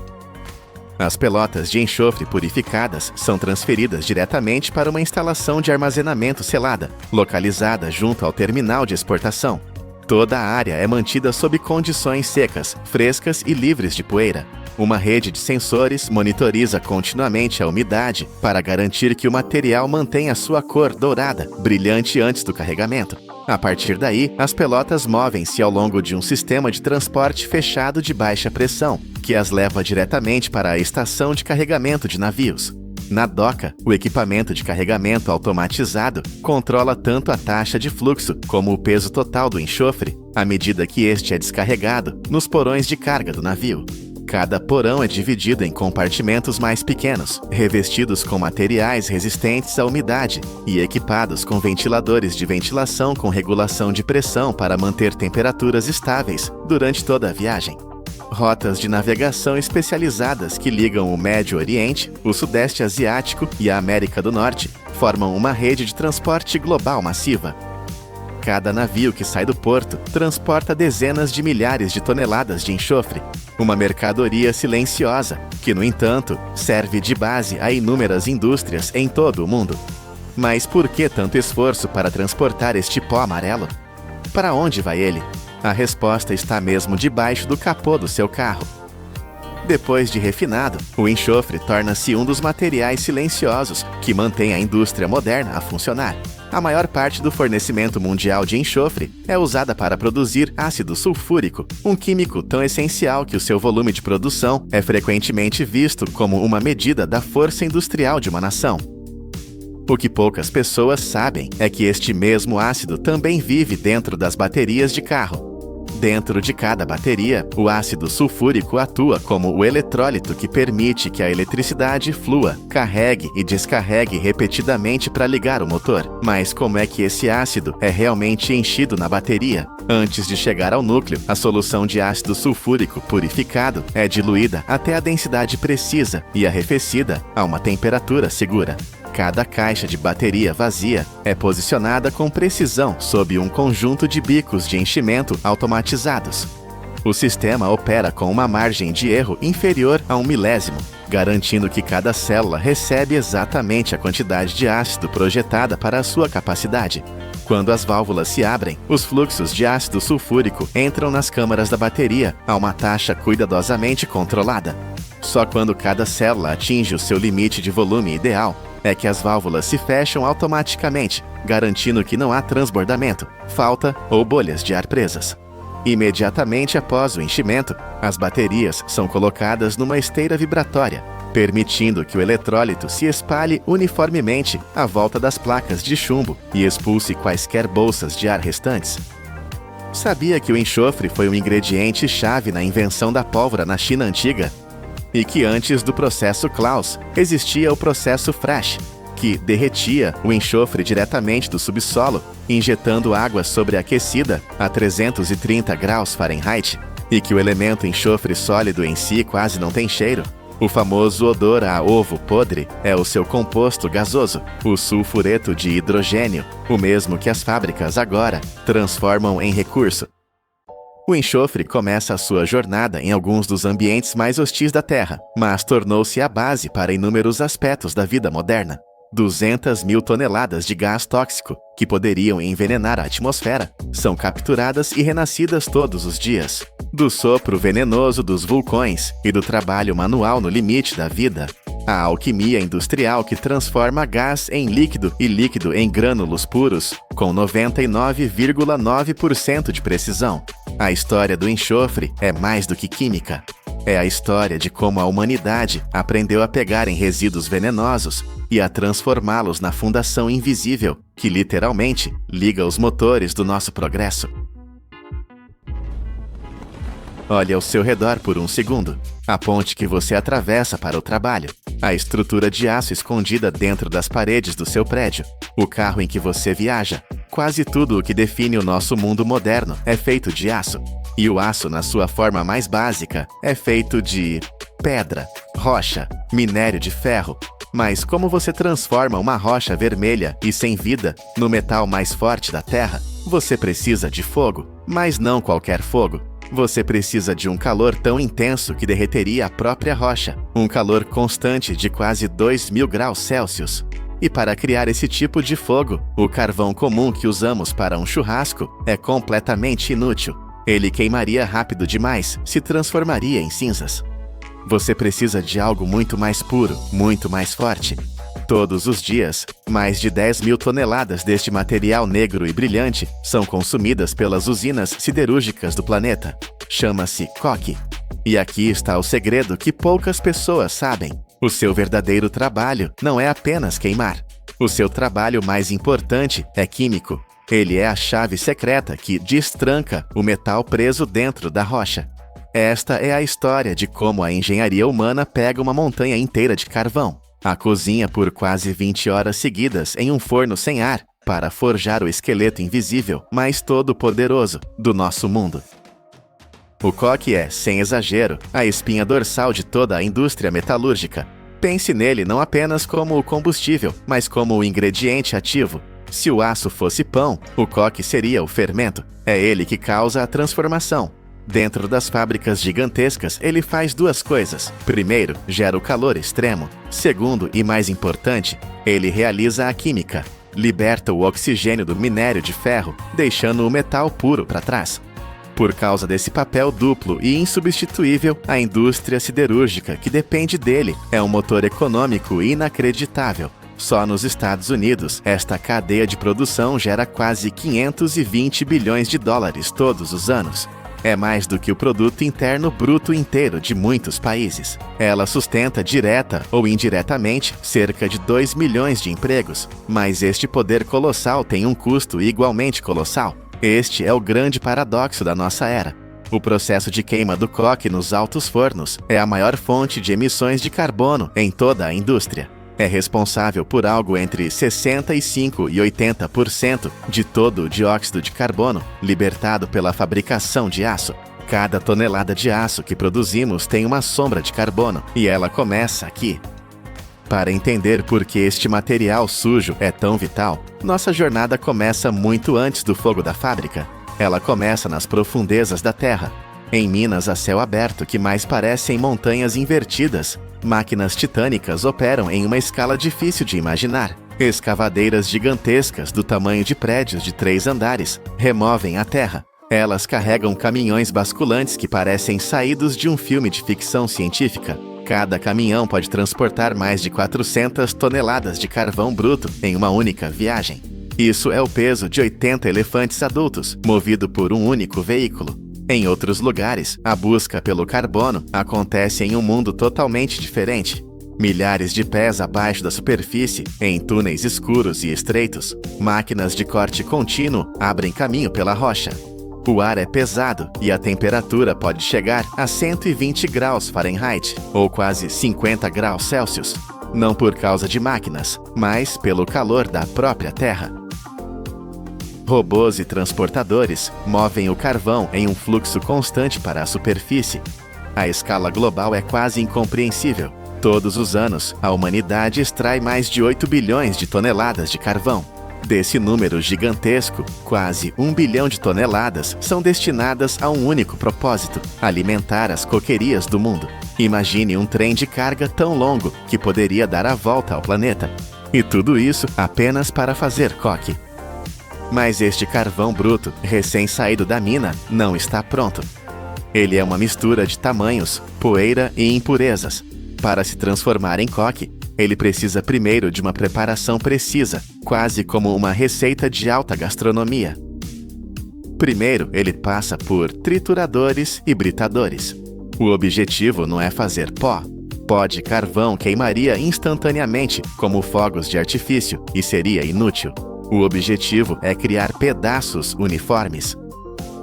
As pelotas de enxofre purificadas são transferidas diretamente para uma instalação de armazenamento selada, localizada junto ao terminal de exportação. Toda a área é mantida sob condições secas, frescas e livres de poeira. Uma rede de sensores monitoriza continuamente a umidade para garantir que o material mantenha sua cor dourada, brilhante antes do carregamento. A partir daí, as pelotas movem-se ao longo de um sistema de transporte fechado de baixa pressão, que as leva diretamente para a estação de carregamento de navios. Na doca, o equipamento de carregamento automatizado controla tanto a taxa de fluxo como o peso total do enxofre, à medida que este é descarregado nos porões de carga do navio. Cada porão é dividido em compartimentos mais pequenos, revestidos com materiais resistentes à umidade e equipados com ventiladores de ventilação com regulação de pressão para manter temperaturas estáveis durante toda a viagem. Rotas de navegação especializadas que ligam o Médio Oriente, o Sudeste Asiático e a América do Norte formam uma rede de transporte global massiva. Cada navio que sai do porto transporta dezenas de milhares de toneladas de enxofre, uma mercadoria silenciosa que, no entanto, serve de base a inúmeras indústrias em todo o mundo. Mas por que tanto esforço para transportar este pó amarelo? Para onde vai ele? A resposta está mesmo debaixo do capô do seu carro. Depois de refinado, o enxofre torna-se um dos materiais silenciosos que mantém a indústria moderna a funcionar. A maior parte do fornecimento mundial de enxofre é usada para produzir ácido sulfúrico, um químico tão essencial que o seu volume de produção é frequentemente visto como uma medida da força industrial de uma nação. O que poucas pessoas sabem é que este mesmo ácido também vive dentro das baterias de carro. Dentro de cada bateria, o ácido sulfúrico atua como o eletrólito que permite que a eletricidade flua, carregue e descarregue repetidamente para ligar o motor. Mas como é que esse ácido é realmente enchido na bateria? Antes de chegar ao núcleo, a solução de ácido sulfúrico purificado é diluída até a densidade precisa e arrefecida a uma temperatura segura. Cada caixa de bateria vazia é posicionada com precisão sob um conjunto de bicos de enchimento automatizados. O sistema opera com uma margem de erro inferior a 1 milésimo, garantindo que cada célula recebe exatamente a quantidade de ácido projetada para a sua capacidade. Quando as válvulas se abrem, os fluxos de ácido sulfúrico entram nas câmaras da bateria a uma taxa cuidadosamente controlada. Só quando cada célula atinge o seu limite de volume ideal é que as válvulas se fecham automaticamente, garantindo que não há transbordamento, falta ou bolhas de ar presas. Imediatamente após o enchimento, as baterias são colocadas numa esteira vibratória, permitindo que o eletrólito se espalhe uniformemente à volta das placas de chumbo e expulse quaisquer bolsas de ar restantes. Sabia que o enxofre foi um ingrediente-chave na invenção da pólvora na China antiga? E que antes do processo Claus existia o processo Frasch, que derretia o enxofre diretamente do subsolo, injetando água sobreaquecida a 330 graus Fahrenheit, e que o elemento enxofre sólido em si quase não tem cheiro. O famoso odor a ovo podre é o seu composto gasoso, o sulfureto de hidrogênio, o mesmo que as fábricas agora transformam em recurso. O enxofre começa a sua jornada em alguns dos ambientes mais hostis da Terra, mas tornou-se a base para inúmeros aspectos da vida moderna. 200 mil toneladas de gás tóxico, que poderiam envenenar a atmosfera, são capturadas e renascidas todos os dias. Do sopro venenoso dos vulcões e do trabalho manual no limite da vida, a alquimia industrial que transforma gás em líquido e líquido em grânulos puros, com 99,9% de precisão. A história do enxofre é mais do que química. É a história de como a humanidade aprendeu a pegar em resíduos venenosos e a transformá-los na fundação invisível que literalmente liga os motores do nosso progresso. Olhe ao seu redor por um segundo. A ponte que você atravessa para o trabalho. A estrutura de aço escondida dentro das paredes do seu prédio. O carro em que você viaja. Quase tudo o que define o nosso mundo moderno é feito de aço. E o aço, na sua forma mais básica, é feito de pedra, rocha, minério de ferro. Mas como você transforma uma rocha vermelha e sem vida no metal mais forte da Terra? Você precisa de fogo, mas não qualquer fogo. Você precisa de um calor tão intenso que derreteria a própria rocha, um calor constante de quase 2.000 graus Celsius. E para criar esse tipo de fogo, o carvão comum que usamos para um churrasco é completamente inútil. Ele queimaria rápido demais, se transformaria em cinzas. Você precisa de algo muito mais puro, muito mais forte. Todos os dias, mais de 10.000 toneladas deste material negro e brilhante são consumidas pelas usinas siderúrgicas do planeta. Chama-se coque. E aqui está o segredo que poucas pessoas sabem. O seu verdadeiro trabalho não é apenas queimar. O seu trabalho mais importante é químico. Ele é a chave secreta que destranca o metal preso dentro da rocha. Esta é a história de como a engenharia humana pega uma montanha inteira de carvão, a cozinha por quase 20 horas seguidas em um forno sem ar para forjar o esqueleto invisível, mas todo-poderoso do nosso mundo. O coque é, sem exagero, a espinha dorsal de toda a indústria metalúrgica. Pense nele não apenas como o combustível, mas como o ingrediente ativo. Se o aço fosse pão, o coque seria o fermento. É ele que causa a transformação. Dentro das fábricas gigantescas, ele faz duas coisas. Primeiro, gera o calor extremo. Segundo, e mais importante, ele realiza a química. Liberta o oxigênio do minério de ferro, deixando o metal puro para trás. Por causa desse papel duplo e insubstituível, a indústria siderúrgica que depende dele é um motor econômico inacreditável. Só nos Estados Unidos, esta cadeia de produção gera quase 520 bilhões de dólares todos os anos. É mais do que o produto interno bruto inteiro de muitos países. Ela sustenta direta ou indiretamente cerca de 2 milhões de empregos, mas este poder colossal tem um custo igualmente colossal. Este é o grande paradoxo da nossa era. O processo de queima do coque nos altos fornos é a maior fonte de emissões de carbono em toda a indústria. É responsável por algo entre 65% e 80% de todo o dióxido de carbono libertado pela fabricação de aço. Cada tonelada de aço que produzimos tem uma sombra de carbono, e ela começa aqui. Para entender por que este material sujo é tão vital, nossa jornada começa muito antes do fogo da fábrica. Ela começa nas profundezas da terra, em minas a céu aberto que mais parecem montanhas invertidas. Máquinas titânicas operam em uma escala difícil de imaginar. Escavadeiras gigantescas do tamanho de prédios de 3 andares removem a terra. Elas carregam caminhões basculantes que parecem saídos de um filme de ficção científica. Cada caminhão pode transportar mais de 400 toneladas de carvão bruto em uma única viagem. Isso é o peso de 80 elefantes adultos, movido por um único veículo. Em outros lugares, a busca pelo carbono acontece em um mundo totalmente diferente. Milhares de pés abaixo da superfície, em túneis escuros e estreitos, máquinas de corte contínuo abrem caminho pela rocha. O ar é pesado e a temperatura pode chegar a 120 graus Fahrenheit, ou quase 50 graus Celsius. Não por causa de máquinas, mas pelo calor da própria terra. Robôs e transportadores movem o carvão em um fluxo constante para a superfície. A escala global é quase incompreensível. Todos os anos, a humanidade extrai mais de 8 bilhões de toneladas de carvão. Desse número gigantesco, quase 1 bilhão de toneladas são destinadas a um único propósito: alimentar as coquerias do mundo. Imagine um trem de carga tão longo que poderia dar a volta ao planeta. E tudo isso apenas para fazer coque. Mas este carvão bruto, recém-saído da mina, não está pronto. Ele é uma mistura de tamanhos, poeira e impurezas. Para se transformar em coque, ele precisa primeiro de uma preparação precisa, quase como uma receita de alta gastronomia. Primeiro, ele passa por trituradores e britadores. O objetivo não é fazer pó. Pó de carvão queimaria instantaneamente, como fogos de artifício, e seria inútil. O objetivo é criar pedaços uniformes.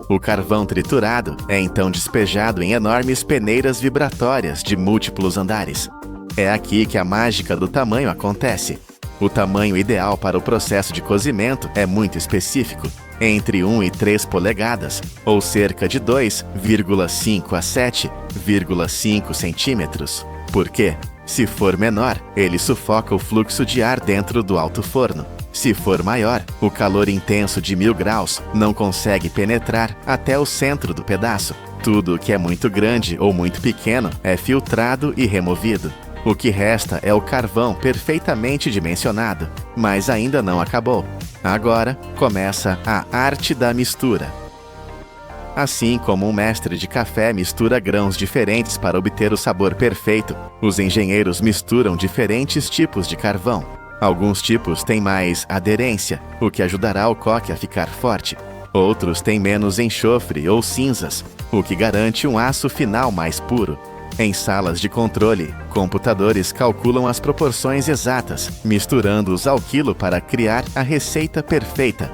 O carvão triturado é então despejado em enormes peneiras vibratórias de múltiplos andares. É aqui que a mágica do tamanho acontece. O tamanho ideal para o processo de cozimento é muito específico, entre 1 e 3 polegadas, ou cerca de 2,5 a 7,5 centímetros. Por quê? Se for menor, ele sufoca o fluxo de ar dentro do alto forno. Se for maior, o calor intenso de 1000 graus não consegue penetrar até o centro do pedaço. Tudo que é muito grande ou muito pequeno é filtrado e removido. O que resta é o carvão perfeitamente dimensionado, mas ainda não acabou. Agora começa a arte da mistura. Assim como um mestre de café mistura grãos diferentes para obter o sabor perfeito, os engenheiros misturam diferentes tipos de carvão. Alguns tipos têm mais aderência, o que ajudará o coque a ficar forte. Outros têm menos enxofre ou cinzas, o que garante um aço final mais puro. Em salas de controle, computadores calculam as proporções exatas, misturando-os ao quilo para criar a receita perfeita.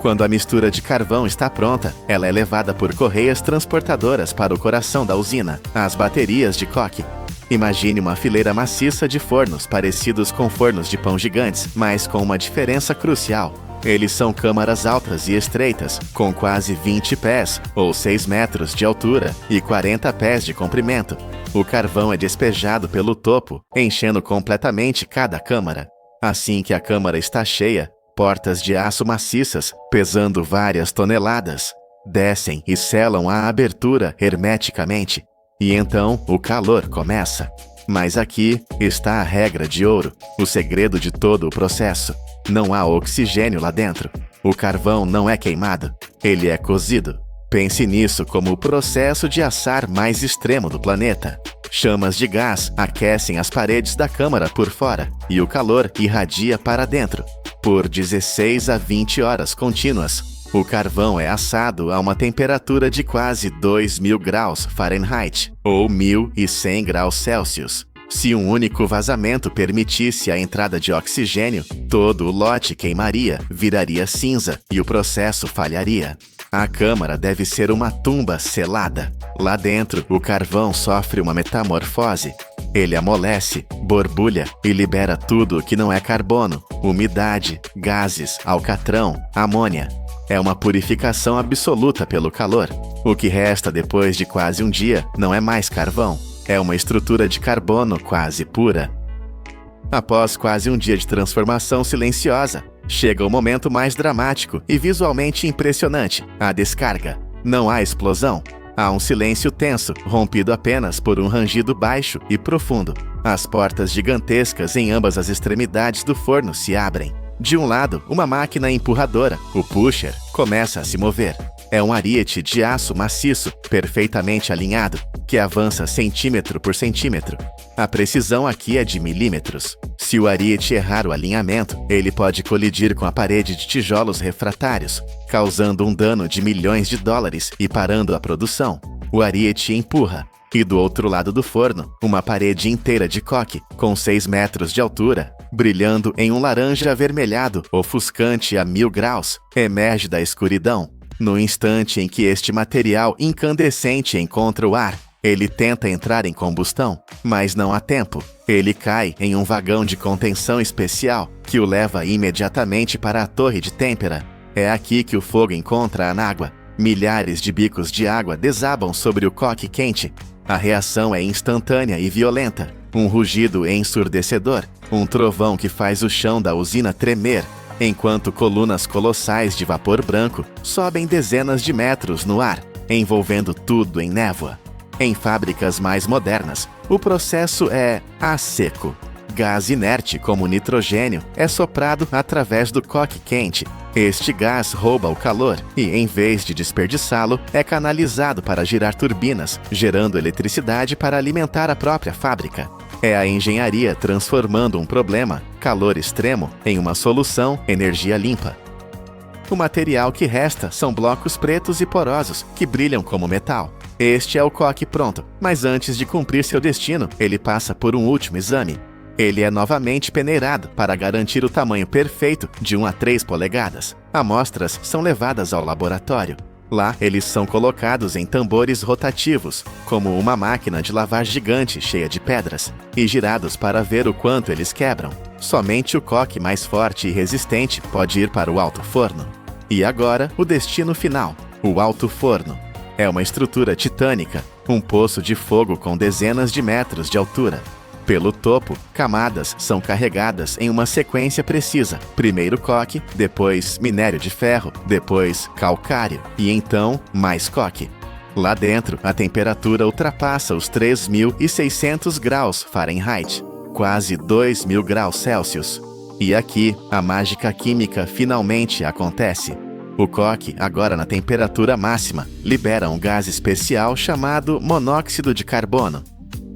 Quando a mistura de carvão está pronta, ela é levada por correias transportadoras para o coração da usina, as baterias de coque. Imagine uma fileira maciça de fornos parecidos com fornos de pão gigantes, mas com uma diferença crucial. Eles são câmaras altas e estreitas, com quase 20 pés, ou 6 metros de altura, e 40 pés de comprimento. O carvão é despejado pelo topo, enchendo completamente cada câmara. Assim que a câmara está cheia, portas de aço maciças, pesando várias toneladas, descem e selam a abertura hermeticamente. E então o calor começa. Mas aqui está a regra de ouro, o segredo de todo o processo. Não há oxigênio lá dentro. O carvão não é queimado, ele é cozido. Pense nisso como o processo de assar mais extremo do planeta. Chamas de gás aquecem as paredes da câmara por fora e o calor irradia para dentro. Por 16 a 20 horas contínuas, o carvão é assado a uma temperatura de quase 2.000 graus Fahrenheit ou 1.100 graus Celsius. Se um único vazamento permitisse a entrada de oxigênio, todo o lote queimaria, viraria cinza e o processo falharia. A câmara deve ser uma tumba selada. Lá dentro, o carvão sofre uma metamorfose. Ele amolece, borbulha e libera tudo que não é carbono, umidade, gases, alcatrão, amônia. É uma purificação absoluta pelo calor. O que resta depois de quase um dia não é mais carvão. É uma estrutura de carbono quase pura. Após quase um dia de transformação silenciosa, chega o momento mais dramático e visualmente impressionante, a descarga. Não há explosão. Há um silêncio tenso, rompido apenas por um rangido baixo e profundo. As portas gigantescas em ambas as extremidades do forno se abrem. De um lado, uma máquina empurradora, o pusher, começa a se mover. É um ariete de aço maciço, perfeitamente alinhado, que avança centímetro por centímetro. A precisão aqui é de milímetros. Se o ariete errar o alinhamento, ele pode colidir com a parede de tijolos refratários, causando um dano de milhões de dólares e parando a produção. O ariete empurra. E do outro lado do forno, uma parede inteira de coque, com 6 metros de altura, brilhando em um laranja avermelhado ofuscante a 1.000 graus, emerge da escuridão. No instante em que este material incandescente encontra o ar, ele tenta entrar em combustão, mas não há tempo. Ele cai em um vagão de contenção especial que o leva imediatamente para a torre de têmpera. É aqui que o fogo encontra a anágua. Milhares de bicos de água desabam sobre o coque quente. A reação é instantânea e violenta. Um rugido ensurdecedor, um trovão que faz o chão da usina tremer, enquanto colunas colossais de vapor branco sobem dezenas de metros no ar, envolvendo tudo em névoa. Em fábricas mais modernas, o processo é a seco. Gás inerte como nitrogênio é soprado através do coque quente. Este gás rouba o calor e, em vez de desperdiçá-lo, é canalizado para girar turbinas, gerando eletricidade para alimentar a própria fábrica. É a engenharia transformando um problema, calor extremo, em uma solução, energia limpa. O material que resta são blocos pretos e porosos, que brilham como metal. Este é o coque pronto, mas antes de cumprir seu destino, ele passa por um último exame. Ele é novamente peneirado para garantir o tamanho perfeito de 1 a 3 polegadas. Amostras são levadas ao laboratório. Lá, eles são colocados em tambores rotativos, como uma máquina de lavar gigante cheia de pedras, e girados para ver o quanto eles quebram. Somente o coque mais forte e resistente pode ir para o alto forno. E agora, o destino final, o alto forno. É uma estrutura titânica, um poço de fogo com dezenas de metros de altura. Pelo topo, camadas são carregadas em uma sequência precisa. Primeiro coque, depois minério de ferro, depois calcário e então mais coque. Lá dentro, a temperatura ultrapassa os 3.600 graus Fahrenheit, quase 2.000 graus Celsius. E aqui, a mágica química finalmente acontece. O coque, agora na temperatura máxima, libera um gás especial chamado monóxido de carbono.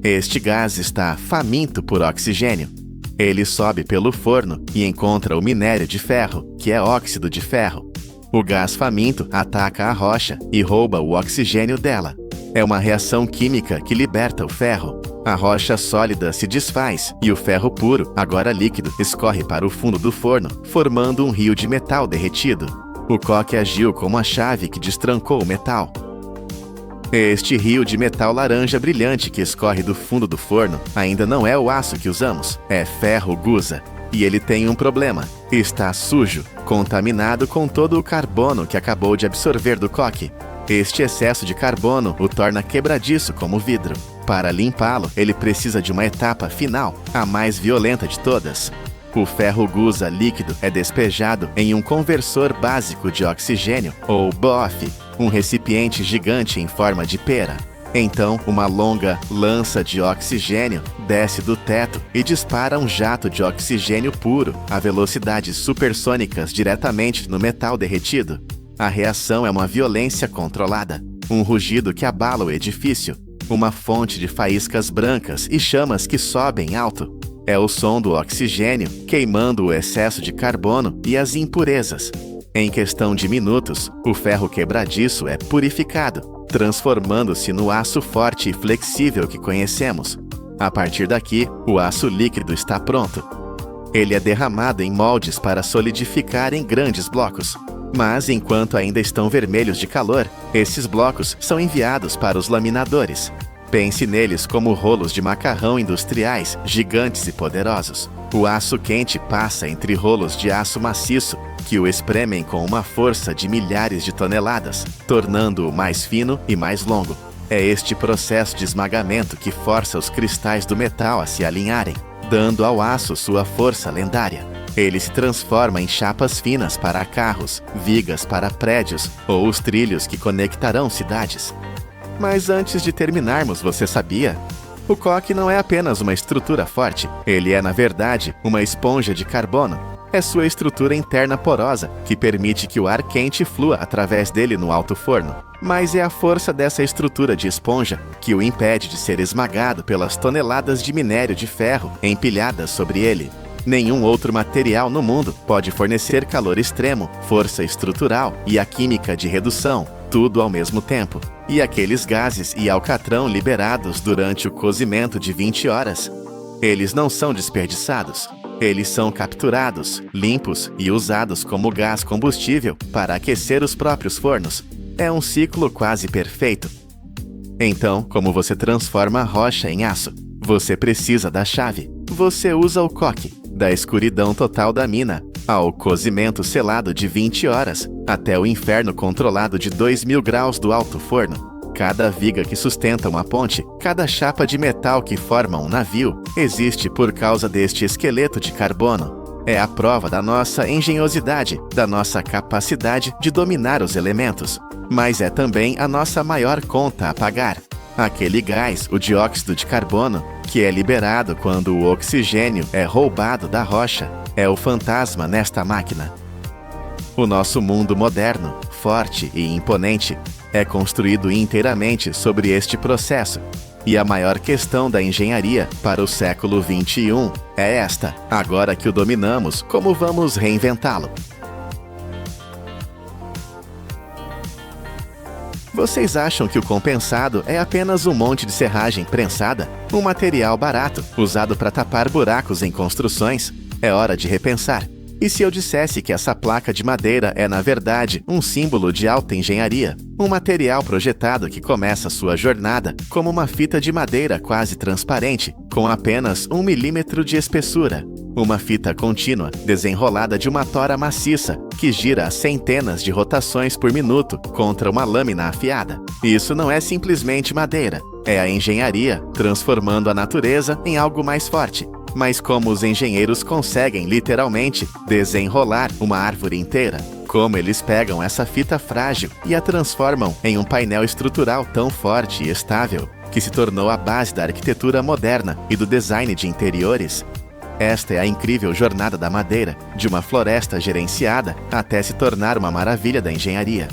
Este gás está faminto por oxigênio. Ele sobe pelo forno e encontra o minério de ferro, que é óxido de ferro. O gás faminto ataca a rocha e rouba o oxigênio dela. É uma reação química que liberta o ferro. A rocha sólida se desfaz e o ferro puro, agora líquido, escorre para o fundo do forno, formando um rio de metal derretido. O coque agiu como a chave que destrancou o metal. Este rio de metal laranja brilhante que escorre do fundo do forno ainda não é o aço que usamos, é ferro gusa. E ele tem um problema. Está sujo, contaminado com todo o carbono que acabou de absorver do coque. Este excesso de carbono o torna quebradiço como vidro. Para limpá-lo, ele precisa de uma etapa final, a mais violenta de todas. O ferro gusa líquido é despejado em um conversor básico de oxigênio, ou BOF, um recipiente gigante em forma de pera. Então, uma longa lança de oxigênio desce do teto e dispara um jato de oxigênio puro a velocidades supersônicas diretamente no metal derretido. A reação é uma violência controlada, um rugido que abala o edifício. uma fonte de faíscas brancas e chamas que sobem alto. É o som do oxigênio queimando o excesso de carbono e as impurezas. Em questão de minutos, o ferro quebradiço é purificado, transformando-se no aço forte e flexível que conhecemos. A partir daqui, o aço líquido está pronto. Ele é derramado em moldes para solidificar em grandes blocos. Mas, enquanto ainda estão vermelhos de calor, esses blocos são enviados para os laminadores. Pense neles como rolos de macarrão industriais, gigantes e poderosos. O aço quente passa entre rolos de aço maciço, que o espremem com uma força de milhares de toneladas, tornando-o mais fino e mais longo. É este processo de esmagamento que força os cristais do metal a se alinharem, dando ao aço sua força lendária. Ele se transforma em chapas finas para carros, vigas para prédios ou os trilhos que conectarão cidades. Mas antes de terminarmos, você sabia? O coque não é apenas uma estrutura forte, ele é, na verdade, uma esponja de carbono. É sua estrutura interna porosa, que permite que o ar quente flua através dele no alto forno. Mas é a força dessa estrutura de esponja que o impede de ser esmagado pelas toneladas de minério de ferro empilhadas sobre ele. Nenhum outro material no mundo pode fornecer calor extremo, força estrutural e a química de redução, tudo ao mesmo tempo. E aqueles gases e alcatrão liberados durante o cozimento de 20 horas, eles não são desperdiçados. Eles são capturados, limpos e usados como gás combustível para aquecer os próprios fornos. É um ciclo quase perfeito. Então, como você transforma a rocha em aço? Você precisa da chave. Você usa o coque, da escuridão total da mina, ao cozimento selado de 20 horas, até o inferno controlado de 2.000 graus do alto forno. Cada viga que sustenta uma ponte, cada chapa de metal que forma um navio, existe por causa deste esqueleto de carbono. É a prova da nossa engenhosidade, da nossa capacidade de dominar os elementos. Mas é também a nossa maior conta a pagar. Aquele gás, o dióxido de carbono, que é liberado quando o oxigênio é roubado da rocha, é o fantasma nesta máquina. O nosso mundo moderno, forte e imponente, é construído inteiramente sobre este processo. E a maior questão da engenharia para o século XXI é esta: agora que o dominamos, como vamos reinventá-lo? Vocês acham que o compensado é apenas um monte de serragem prensada? Um material barato, usado para tapar buracos em construções? É hora de repensar. E se eu dissesse que essa placa de madeira é, na verdade, um símbolo de alta engenharia? Um material projetado que começa sua jornada como uma fita de madeira quase transparente, com apenas 1 milímetro de espessura. Uma fita contínua, desenrolada de uma tora maciça, que gira a centenas de rotações por minuto contra uma lâmina afiada. Isso não é simplesmente madeira. É a engenharia transformando a natureza em algo mais forte. Mas como os engenheiros conseguem, literalmente, desenrolar uma árvore inteira? Como eles pegam essa fita frágil e a transformam em um painel estrutural tão forte e estável que se tornou a base da arquitetura moderna e do design de interiores? Esta é a incrível jornada da madeira, de uma floresta gerenciada até se tornar uma maravilha da engenharia.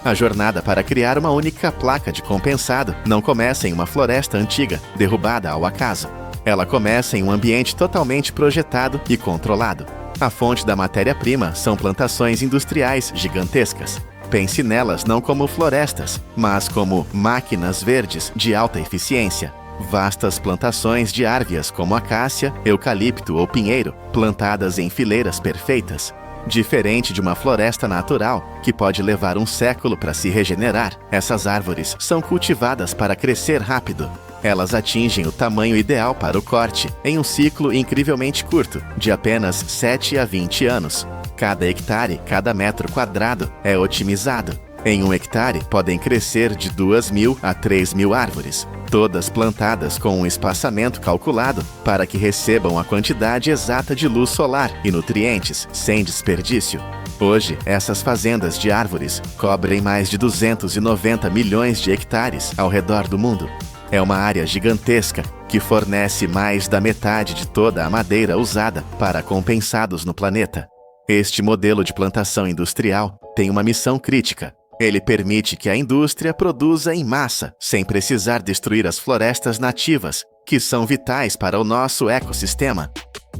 A jornada para criar uma única placa de compensado não começa em uma floresta antiga, derrubada ao acaso. Ela começa em um ambiente totalmente projetado e controlado. A fonte da matéria-prima são plantações industriais gigantescas. Pense nelas não como florestas, mas como máquinas verdes de alta eficiência. Vastas plantações de árvores como acácia, eucalipto ou pinheiro, plantadas em fileiras perfeitas. Diferente de uma floresta natural, que pode levar um século para se regenerar, essas árvores são cultivadas para crescer rápido. Elas atingem o tamanho ideal para o corte, em um ciclo incrivelmente curto, de apenas 7 a 20 anos. Cada hectare, cada metro quadrado é otimizado. Em 1 hectare, podem crescer de 2.000 a 3.000 árvores, todas plantadas com um espaçamento calculado para que recebam a quantidade exata de luz solar e nutrientes, sem desperdício. Hoje, essas fazendas de árvores cobrem mais de 290 milhões de hectares ao redor do mundo. É uma área gigantesca que fornece mais da metade de toda a madeira usada para compensados no planeta. Este modelo de plantação industrial tem uma missão crítica: Ele permite que a indústria produza em massa, sem precisar destruir as florestas nativas, que são vitais para o nosso ecossistema.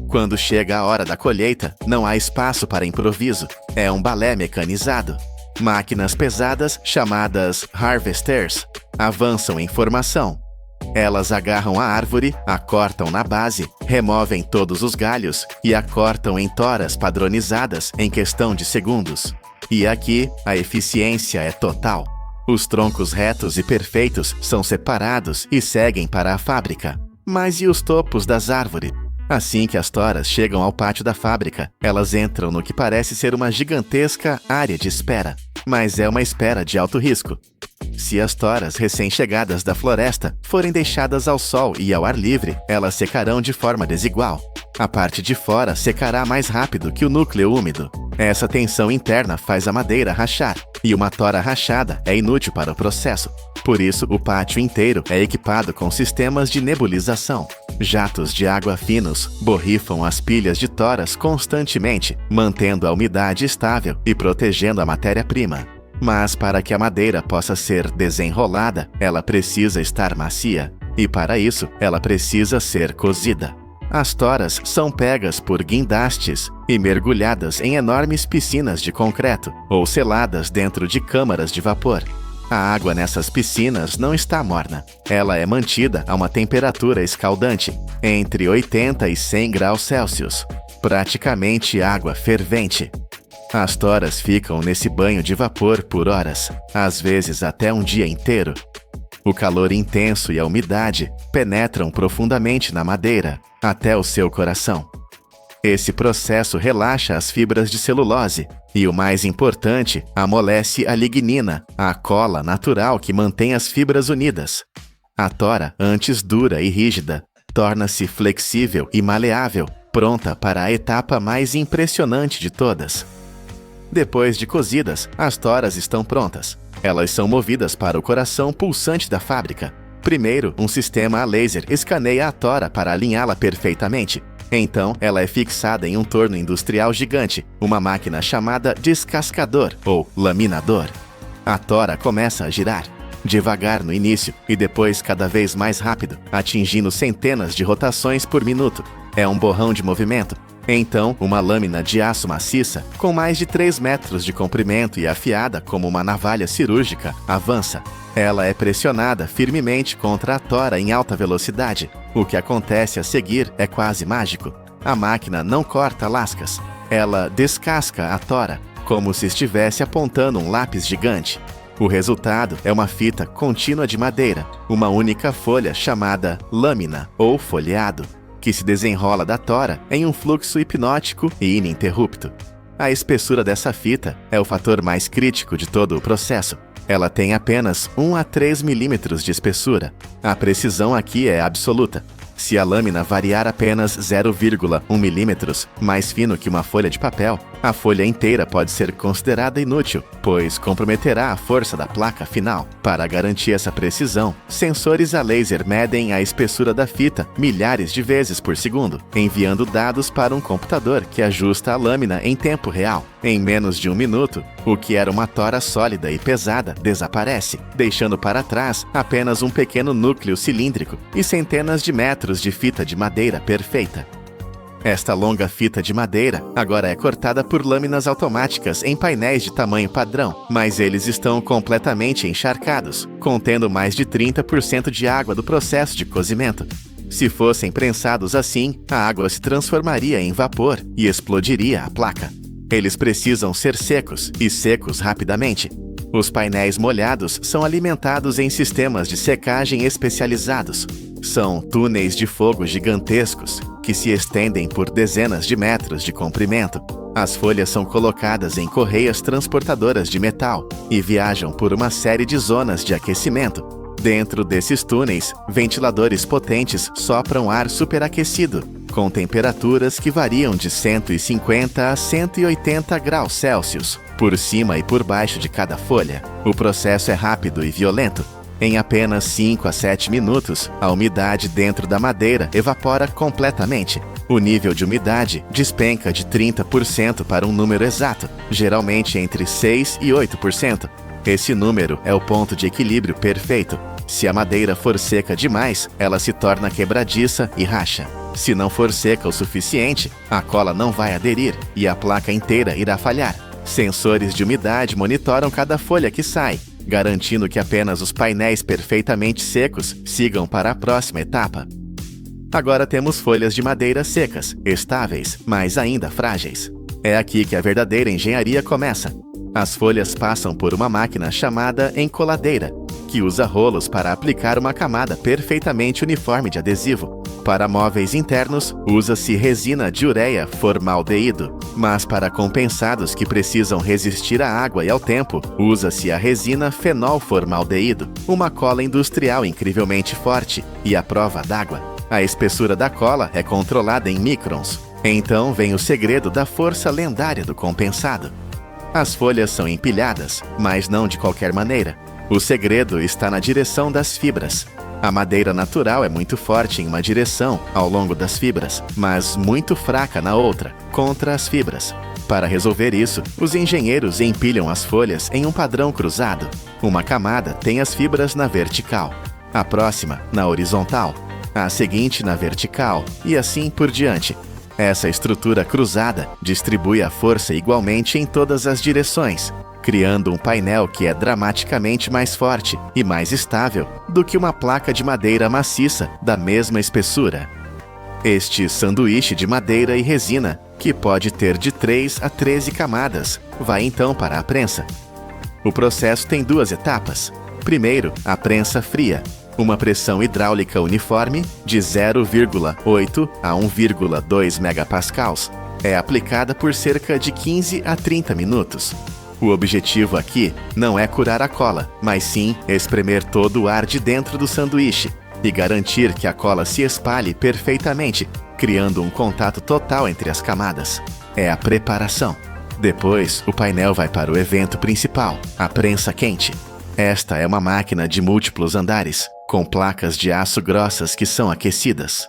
Quando chega a hora da colheita, não há espaço para improviso. É um balé mecanizado. Máquinas pesadas, chamadas harvesters, avançam em formação. Elas agarram a árvore, a cortam na base, removem todos os galhos e a cortam em toras padronizadas em questão de segundos. E aqui, a eficiência é total. Os troncos retos e perfeitos são separados e seguem para a fábrica. Mas e os topos das árvores? Assim que as toras chegam ao pátio da fábrica, elas entram no que parece ser uma gigantesca área de espera. Mas é uma espera de alto risco. Se as toras recém-chegadas da floresta forem deixadas ao sol e ao ar livre, elas secarão de forma desigual. A parte de fora secará mais rápido que o núcleo úmido. Essa tensão interna faz a madeira rachar, e uma tora rachada é inútil para o processo. Por isso, o pátio inteiro é equipado com sistemas de nebulização. Jatos de água finos borrifam as pilhas de toras constantemente, mantendo a umidade estável e protegendo a matéria-prima. Mas para que a madeira possa ser desenrolada, ela precisa estar macia, e para isso, ela precisa ser cozida. As toras são pegas por guindastes e mergulhadas em enormes piscinas de concreto ou seladas dentro de câmaras de vapor. A água nessas piscinas não está morna. Ela é mantida a uma temperatura escaldante, entre 80 e 100 graus Celsius, praticamente água fervente. As toras ficam nesse banho de vapor por horas, às vezes até um dia inteiro. O calor intenso e a umidade penetram profundamente na madeira, até o seu coração. Esse processo relaxa as fibras de celulose e, o mais importante, amolece a lignina, a cola natural que mantém as fibras unidas. A tora, antes dura e rígida, torna-se flexível e maleável, pronta para a etapa mais impressionante de todas. Depois de cozidas, as toras estão prontas. Elas são movidas para o coração pulsante da fábrica. Primeiro, um sistema a laser escaneia a tora para alinhá-la perfeitamente. Então, ela é fixada em um torno industrial gigante, uma máquina chamada descascador ou laminador. A tora começa a girar, devagar no início e depois cada vez mais rápido, atingindo centenas de rotações por minuto. É um borrão de movimento. Então, uma lâmina de aço maciça, com mais de 3 metros de comprimento e afiada como uma navalha cirúrgica, avança. Ela é pressionada firmemente contra a tora em alta velocidade. O que acontece a seguir é quase mágico. A máquina não corta lascas. Ela descasca a tora, como se estivesse apontando um lápis gigante. O resultado é uma fita contínua de madeira, uma única folha chamada lâmina ou folheado, que se desenrola da tora em um fluxo hipnótico e ininterrupto. A espessura dessa fita é o fator mais crítico de todo o processo. Ela tem apenas 1 a 3 milímetros de espessura. A precisão aqui é absoluta. Se a lâmina variar apenas 0,1 milímetros, mais fino que uma folha de papel, a folha inteira pode ser considerada inútil, pois comprometerá a força da placa final. Para garantir essa precisão, sensores a laser medem a espessura da fita milhares de vezes por segundo, enviando dados para um computador que ajusta a lâmina em tempo real. Em menos de 1 minuto, o que era uma tora sólida e pesada desaparece, deixando para trás apenas um pequeno núcleo cilíndrico e centenas de metros de fita de madeira perfeita. Esta longa fita de madeira agora é cortada por lâminas automáticas em painéis de tamanho padrão, mas eles estão completamente encharcados, contendo mais de 30% de água do processo de cozimento. Se fossem prensados assim, a água se transformaria em vapor e explodiria a placa. Eles precisam ser secos, e secos rapidamente. Os painéis molhados são alimentados em sistemas de secagem especializados. São túneis de fogo gigantescos, que se estendem por dezenas de metros de comprimento. As folhas são colocadas em correias transportadoras de metal e viajam por uma série de zonas de aquecimento. Dentro desses túneis, ventiladores potentes sopram ar superaquecido, com temperaturas que variam de 150 a 180 graus Celsius, por cima e por baixo de cada folha. O processo é rápido e violento. Em apenas 5 a 7 minutos, a umidade dentro da madeira evapora completamente. O nível de umidade despenca de 30% para um número exato, geralmente entre 6 e 8%. Esse número é o ponto de equilíbrio perfeito. Se a madeira for seca demais, ela se torna quebradiça e racha. Se não for seca o suficiente, a cola não vai aderir e a placa inteira irá falhar. Sensores de umidade monitoram cada folha que sai, garantindo que apenas os painéis perfeitamente secos sigam para a próxima etapa. Agora temos folhas de madeira secas, estáveis, mas ainda frágeis. É aqui que a verdadeira engenharia começa. As folhas passam por uma máquina chamada encoladeira, que usa rolos para aplicar uma camada perfeitamente uniforme de adesivo. Para móveis internos, usa-se resina de ureia formaldeído, mas para compensados que precisam resistir à água e ao tempo, usa-se a resina fenolformaldeído, uma cola industrial incrivelmente forte e à prova d'água. A espessura da cola é controlada em microns. Então vem o segredo da força lendária do compensado. As folhas são empilhadas, mas não de qualquer maneira. O segredo está na direção das fibras. A madeira natural é muito forte em uma direção ao longo das fibras, mas muito fraca na outra, contra as fibras. Para resolver isso, os engenheiros empilham as folhas em um padrão cruzado. Uma camada tem as fibras na vertical, a próxima na horizontal, a seguinte na vertical e assim por diante. Essa estrutura cruzada distribui a força igualmente em todas as direções, criando um painel que é dramaticamente mais forte e mais estável do que uma placa de madeira maciça da mesma espessura. Este sanduíche de madeira e resina, que pode ter de 3 a 13 camadas, vai então para a prensa. O processo tem 2 etapas. Primeiro, a prensa fria. Uma pressão hidráulica uniforme de 0,8 a 1,2 megapascals é aplicada por cerca de 15 a 30 minutos. O objetivo aqui não é curar a cola, mas sim espremer todo o ar de dentro do sanduíche e garantir que a cola se espalhe perfeitamente, criando um contato total entre as camadas. É a preparação. Depois, o painel vai para o evento principal, a prensa quente. Esta é uma máquina de múltiplos andares, com placas de aço grossas que são aquecidas.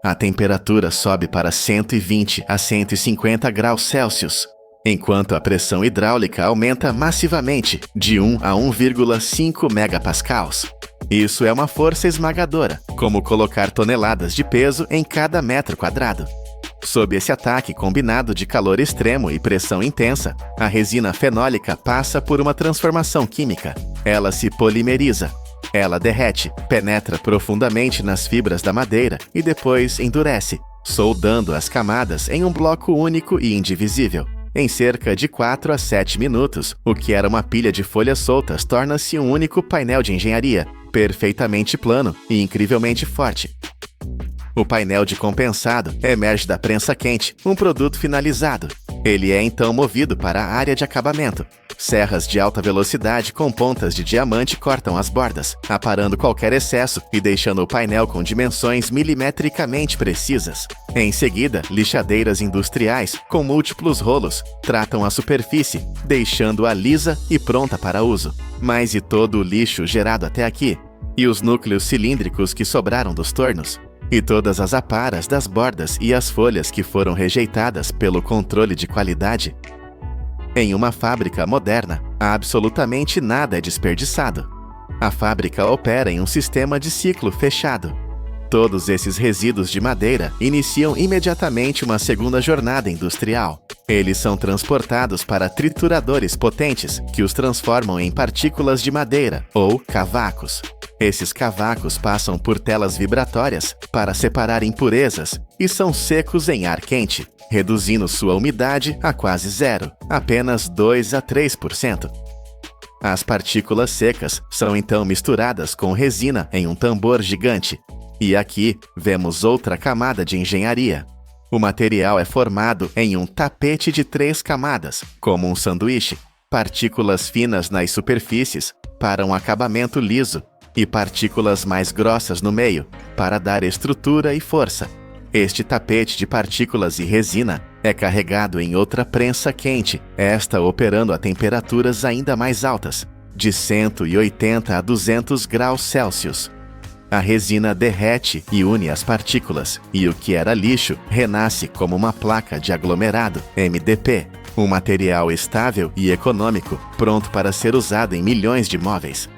A temperatura sobe para 120 a 150 graus Celsius, enquanto a pressão hidráulica aumenta massivamente de 1 a 1,5 megapascals. Isso é uma força esmagadora, como colocar toneladas de peso em cada metro quadrado. Sob esse ataque combinado de calor extremo e pressão intensa, a resina fenólica passa por uma transformação química. Ela se polimeriza. Ela derrete, penetra profundamente nas fibras da madeira e depois endurece, soldando as camadas em um bloco único e indivisível. Em cerca de 4 a 7 minutos, o que era uma pilha de folhas soltas torna-se um único painel de engenharia, perfeitamente plano e incrivelmente forte. O painel de compensado emerge da prensa quente, um produto finalizado. Ele é então movido para a área de acabamento. Serras de alta velocidade com pontas de diamante cortam as bordas, aparando qualquer excesso e deixando o painel com dimensões milimetricamente precisas. Em seguida, lixadeiras industriais com múltiplos rolos tratam a superfície, deixando-a lisa e pronta para uso. Mas e todo o lixo gerado até aqui? E os núcleos cilíndricos que sobraram dos tornos? E todas as aparas das bordas e as folhas que foram rejeitadas pelo controle de qualidade? Em uma fábrica moderna, absolutamente nada é desperdiçado. A fábrica opera em um sistema de ciclo fechado. Todos esses resíduos de madeira iniciam imediatamente uma segunda jornada industrial. Eles são transportados para trituradores potentes que os transformam em partículas de madeira, ou cavacos. Esses cavacos passam por telas vibratórias para separar impurezas e são secos em ar quente, reduzindo sua umidade a quase zero, apenas 2 a 3%. As partículas secas são então misturadas com resina em um tambor gigante. E aqui vemos outra camada de engenharia. O material é formado em um tapete de 3 camadas, como um sanduíche. Partículas finas nas superfícies para um acabamento liso e partículas mais grossas no meio para dar estrutura e força. Este tapete de partículas e resina é carregado em outra prensa quente, esta operando a temperaturas ainda mais altas, de 180 a 200 graus Celsius. A resina derrete e une as partículas, e o que era lixo renasce como uma placa de aglomerado, MDP. Um material estável e econômico, pronto para ser usado em milhões de móveis.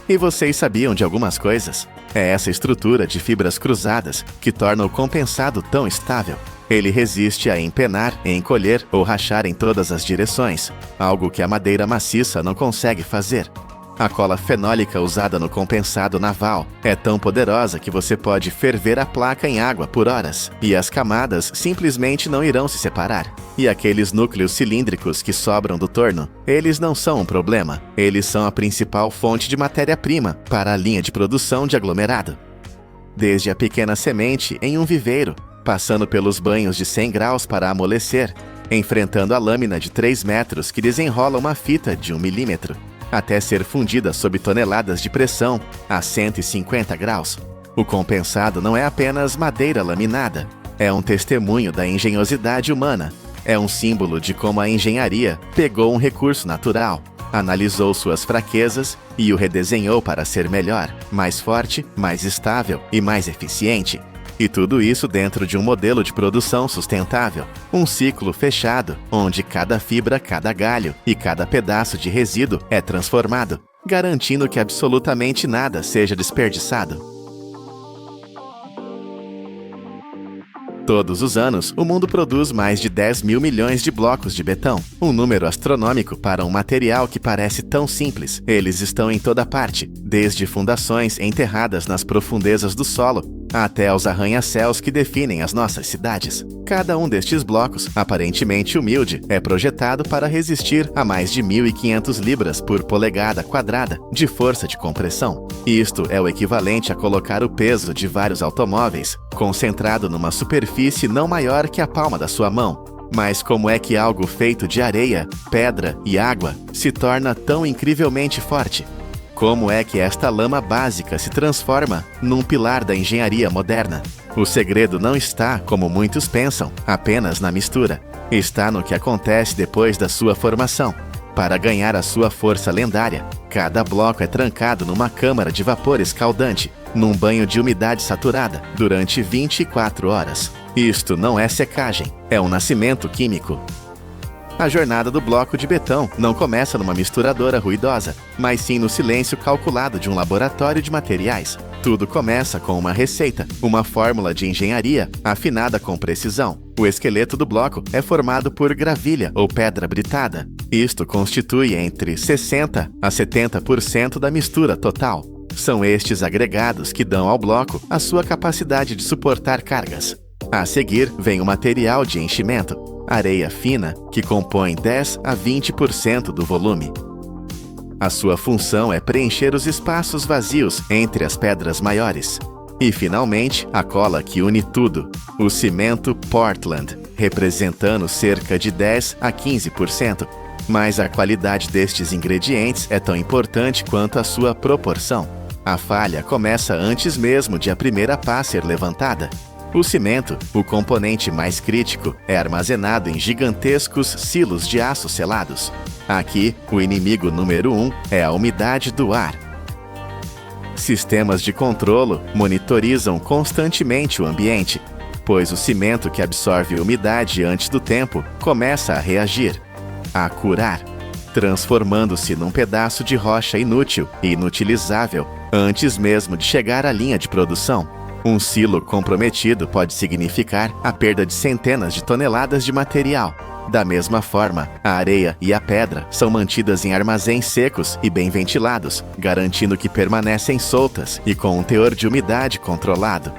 E vocês sabiam de algumas coisas? É essa estrutura de fibras cruzadas que torna o compensado tão estável. Ele resiste a empenar, encolher ou rachar em todas as direções, algo que a madeira maciça não consegue fazer. A cola fenólica usada no compensado naval é tão poderosa que você pode ferver a placa em água por horas, e as camadas simplesmente não irão se separar. E aqueles núcleos cilíndricos que sobram do torno, eles não são um problema. Eles são a principal fonte de matéria-prima para a linha de produção de aglomerado. Desde a pequena semente em um viveiro, passando pelos banhos de 100 graus para amolecer, enfrentando a lâmina de 3 metros que desenrola uma fita de 1 milímetro, até ser fundida sob toneladas de pressão a 150 graus. O compensado não é apenas madeira laminada, é um testemunho da engenhosidade humana. É um símbolo de como a engenharia pegou um recurso natural, analisou suas fraquezas e o redesenhou para ser melhor, mais forte, mais estável e mais eficiente. E tudo isso dentro de um modelo de produção sustentável. Um ciclo fechado, onde cada fibra, cada galho e cada pedaço de resíduo é transformado, garantindo que absolutamente nada seja desperdiçado. Todos os anos, o mundo produz mais de 10 mil milhões de blocos de betão, um número astronômico para um material que parece tão simples. Eles estão em toda parte, desde fundações enterradas nas profundezas do solo, até aos arranha-céus que definem as nossas cidades. Cada um destes blocos, aparentemente humilde, é projetado para resistir a mais de 1.500 libras por polegada quadrada de força de compressão. Isto é o equivalente a colocar o peso de vários automóveis, concentrado numa superfície não maior que a palma da sua mão. Mas como é que algo feito de areia, pedra e água se torna tão incrivelmente forte? Como é que esta lama básica se transforma num pilar da engenharia moderna? O segredo não está, como muitos pensam, apenas na mistura. Está no que acontece depois da sua formação. Para ganhar a sua força lendária, cada bloco é trancado numa câmara de vapor escaldante, num banho de umidade saturada, durante 24 horas. Isto não é secagem, é um nascimento químico. A jornada do bloco de betão não começa numa misturadora ruidosa, mas sim no silêncio calculado de um laboratório de materiais. Tudo começa com uma receita, uma fórmula de engenharia afinada com precisão. O esqueleto do bloco é formado por gravilha ou pedra britada. Isto constitui entre 60% a 70% da mistura total. São estes agregados que dão ao bloco a sua capacidade de suportar cargas. A seguir vem o material de enchimento, areia fina, que compõe 10 a 20% do volume. A sua função é preencher os espaços vazios entre as pedras maiores. E, finalmente, a cola que une tudo, o cimento Portland, representando cerca de 10 a 15%. Mas a qualidade destes ingredientes é tão importante quanto a sua proporção. A falha começa antes mesmo de a primeira pá ser levantada. O cimento, o componente mais crítico, é armazenado em gigantescos silos de aço selados. Aqui, o inimigo número 1 é a umidade do ar. Sistemas de controlo monitorizam constantemente o ambiente, pois o cimento que absorve umidade antes do tempo começa a reagir, a curar, transformando-se num pedaço de rocha inútil e inutilizável antes mesmo de chegar à linha de produção. Um silo comprometido pode significar a perda de centenas de toneladas de material. Da mesma forma, a areia e a pedra são mantidas em armazéns secos e bem ventilados, garantindo que permanecem soltas e com um teor de umidade controlado.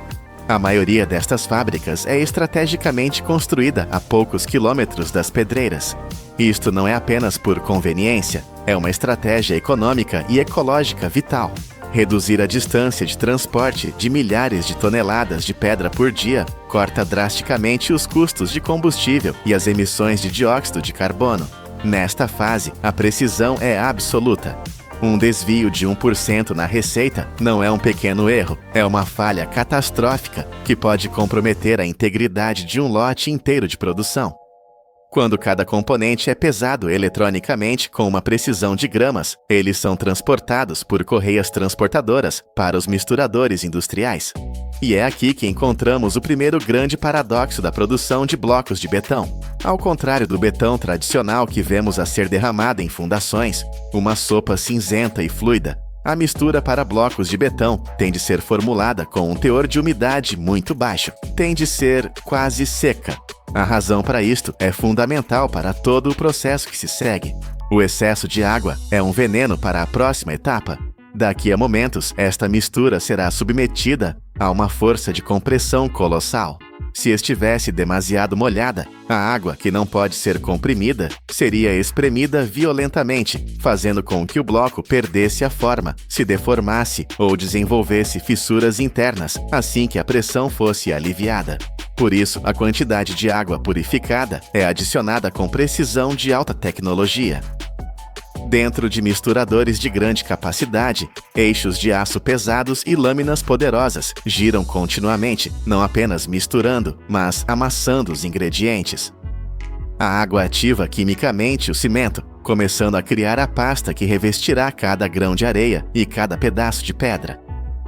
A maioria destas fábricas é estrategicamente construída a poucos quilômetros das pedreiras. Isto não é apenas por conveniência, é uma estratégia econômica e ecológica vital. Reduzir a distância de transporte de milhares de toneladas de pedra por dia corta drasticamente os custos de combustível e as emissões de dióxido de carbono. Nesta fase, a precisão é absoluta. Um desvio de 1% na receita não é um pequeno erro, é uma falha catastrófica que pode comprometer a integridade de um lote inteiro de produção. Quando cada componente é pesado eletronicamente com uma precisão de gramas, eles são transportados por correias transportadoras para os misturadores industriais. E é aqui que encontramos o primeiro grande paradoxo da produção de blocos de betão. Ao contrário do betão tradicional que vemos a ser derramada em fundações, uma sopa cinzenta e fluida, a mistura para blocos de betão tem de ser formulada com um teor de umidade muito baixo, tem de ser quase seca. A razão para isto é fundamental para todo o processo que se segue. O excesso de água é um veneno para a próxima etapa. Daqui a momentos, esta mistura será submetida a uma força de compressão colossal. Se estivesse demasiado molhada, a água, que não pode ser comprimida, seria espremida violentamente, fazendo com que o bloco perdesse a forma, se deformasse ou desenvolvesse fissuras internas assim que a pressão fosse aliviada. Por isso, a quantidade de água purificada é adicionada com precisão de alta tecnologia. Dentro de misturadores de grande capacidade, eixos de aço pesados e lâminas poderosas giram continuamente, não apenas misturando, mas amassando os ingredientes. A água ativa quimicamente o cimento, começando a criar a pasta que revestirá cada grão de areia e cada pedaço de pedra.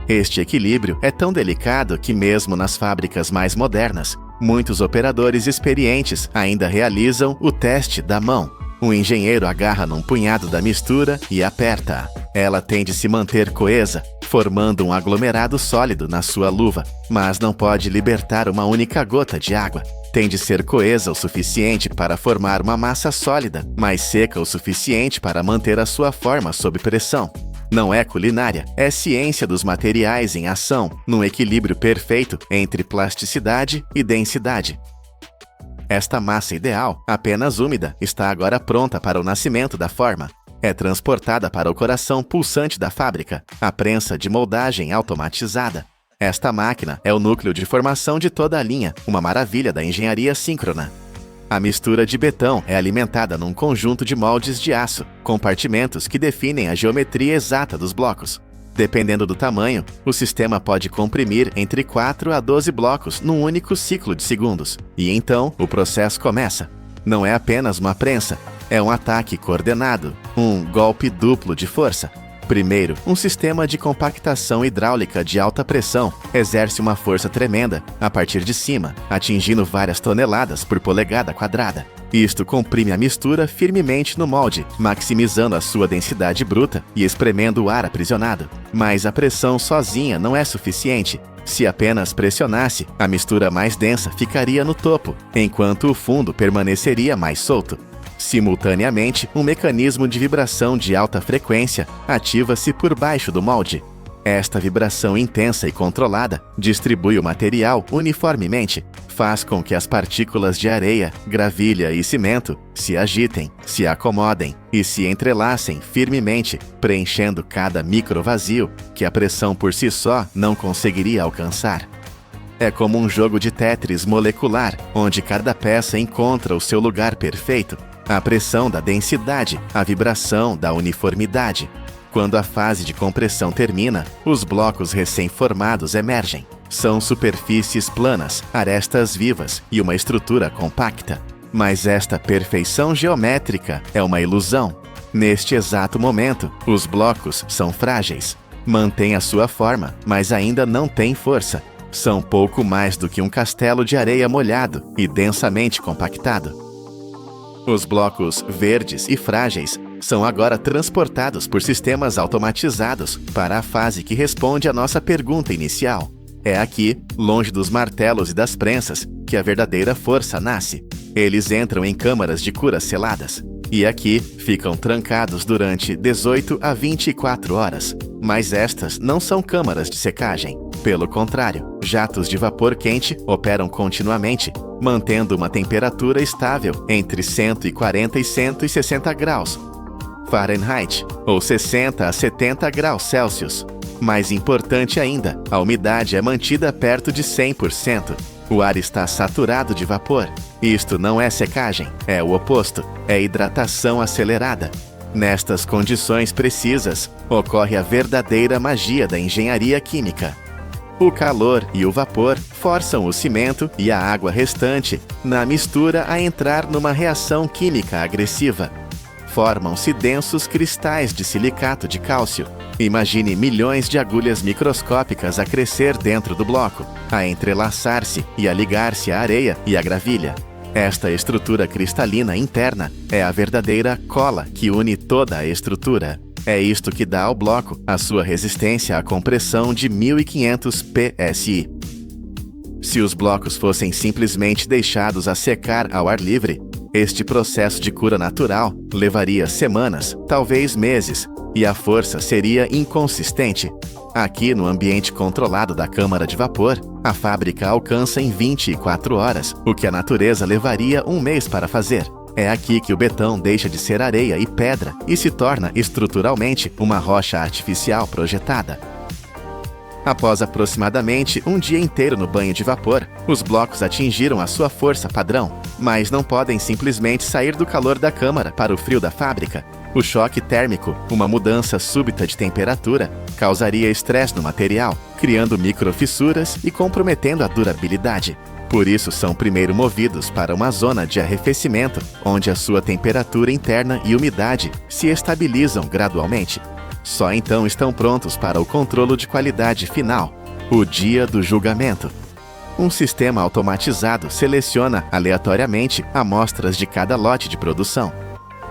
Este equilíbrio é tão delicado que mesmo nas fábricas mais modernas, muitos operadores experientes ainda realizam o teste da mão. O engenheiro agarra num punhado da mistura e aperta-a. Ela tem de se manter coesa, formando um aglomerado sólido na sua luva, mas não pode libertar uma única gota de água. Tem de ser coesa o suficiente para formar uma massa sólida, mas seca o suficiente para manter a sua forma sob pressão. Não é culinária, é ciência dos materiais em ação, num equilíbrio perfeito entre plasticidade e densidade. Esta massa ideal, apenas úmida, está agora pronta para o nascimento da forma. É transportada para o coração pulsante da fábrica, a prensa de moldagem automatizada. Esta máquina é o núcleo de formação de toda a linha, uma maravilha da engenharia síncrona. A mistura de betão é alimentada num conjunto de moldes de aço, compartimentos que definem a geometria exata dos blocos. Dependendo do tamanho, o sistema pode comprimir entre 4 a 12 blocos num único ciclo de segundos. E então, o processo começa. Não é apenas uma prensa, é um ataque coordenado, um golpe duplo de força. Primeiro, um sistema de compactação hidráulica de alta pressão exerce uma força tremenda a partir de cima, atingindo várias toneladas por polegada quadrada. Isto comprime a mistura firmemente no molde, maximizando a sua densidade bruta e espremendo o ar aprisionado. Mas a pressão sozinha não é suficiente. Se apenas pressionasse, a mistura mais densa ficaria no topo, enquanto o fundo permaneceria mais solto. Simultaneamente, um mecanismo de vibração de alta frequência ativa-se por baixo do molde. Esta vibração intensa e controlada distribui o material uniformemente, faz com que as partículas de areia, gravilha e cimento se agitem, se acomodem e se entrelacem firmemente, preenchendo cada microvazio que a pressão por si só não conseguiria alcançar. É como um jogo de Tetris molecular, onde cada peça encontra o seu lugar perfeito. A pressão da densidade, a vibração da uniformidade. Quando a fase de compressão termina, os blocos recém-formados emergem. São superfícies planas, arestas vivas e uma estrutura compacta. Mas esta perfeição geométrica é uma ilusão. Neste exato momento, os blocos são frágeis. Mantêm a sua forma, mas ainda não têm força. São pouco mais do que um castelo de areia molhado e densamente compactado. Os blocos verdes e frágeis são agora transportados por sistemas automatizados para a fase que responde à nossa pergunta inicial. É aqui, longe dos martelos e das prensas, que a verdadeira força nasce. Eles entram em câmaras de cura seladas. E aqui ficam trancados durante 18 a 24 horas. Mas estas não são câmaras de secagem. Pelo contrário, jatos de vapor quente operam continuamente, mantendo uma temperatura estável entre 140 e 160 graus Fahrenheit, ou 60 a 70 graus Celsius. Mais importante ainda, a umidade é mantida perto de 100%. O ar está saturado de vapor. Isto não é secagem, é o oposto, é hidratação acelerada. Nestas condições precisas, ocorre a verdadeira magia da engenharia química. O calor e o vapor forçam o cimento e a água restante na mistura a entrar numa reação química agressiva. Formam-se densos cristais de silicato de cálcio. Imagine milhões de agulhas microscópicas a crescer dentro do bloco, a entrelaçar-se e a ligar-se à areia e à gravilha. Esta estrutura cristalina interna é a verdadeira cola que une toda a estrutura. É isto que dá ao bloco a sua resistência à compressão de 1500 psi. Se os blocos fossem simplesmente deixados a secar ao ar livre, este processo de cura natural levaria semanas, talvez meses, e a força seria inconsistente. Aqui, no ambiente controlado da câmara de vapor, a fábrica alcança em 24 horas, o que a natureza levaria um mês para fazer. É aqui que o betão deixa de ser areia e pedra e se torna estruturalmente uma rocha artificial projetada. Após aproximadamente um dia inteiro no banho de vapor, os blocos atingiram a sua força padrão, mas não podem simplesmente sair do calor da câmara para o frio da fábrica. O choque térmico, uma mudança súbita de temperatura, causaria estresse no material, criando microfissuras e comprometendo a durabilidade. Por isso, são primeiro movidos para uma zona de arrefecimento, onde a sua temperatura interna e umidade se estabilizam gradualmente. Só então estão prontos para o controle de qualidade final, o dia do julgamento. Um sistema automatizado seleciona aleatoriamente amostras de cada lote de produção.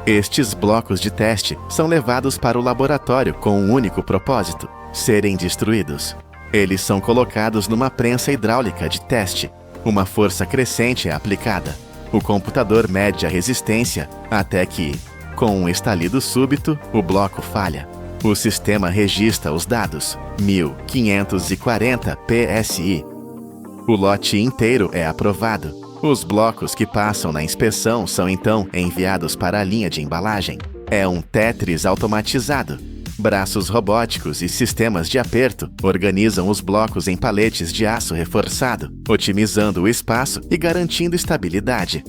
Estes blocos de teste são levados para o laboratório com um único propósito: serem destruídos. Eles são colocados numa prensa hidráulica de teste. Uma força crescente é aplicada. O computador mede a resistência até que, com um estalido súbito, o bloco falha. O sistema registra os dados, 1540 psi. O lote inteiro é aprovado. Os blocos que passam na inspeção são então enviados para a linha de embalagem. É um Tetris automatizado. Braços robóticos e sistemas de aperto organizam os blocos em paletes de aço reforçado, otimizando o espaço e garantindo estabilidade.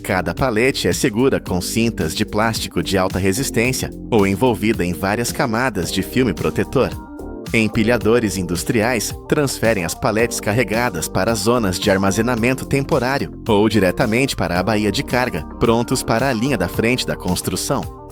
Cada palete é segura com cintas de plástico de alta resistência ou envolvida em várias camadas de filme protetor. Empilhadores industriais transferem as paletes carregadas para zonas de armazenamento temporário ou diretamente para a baía de carga, prontos para a linha da frente da construção.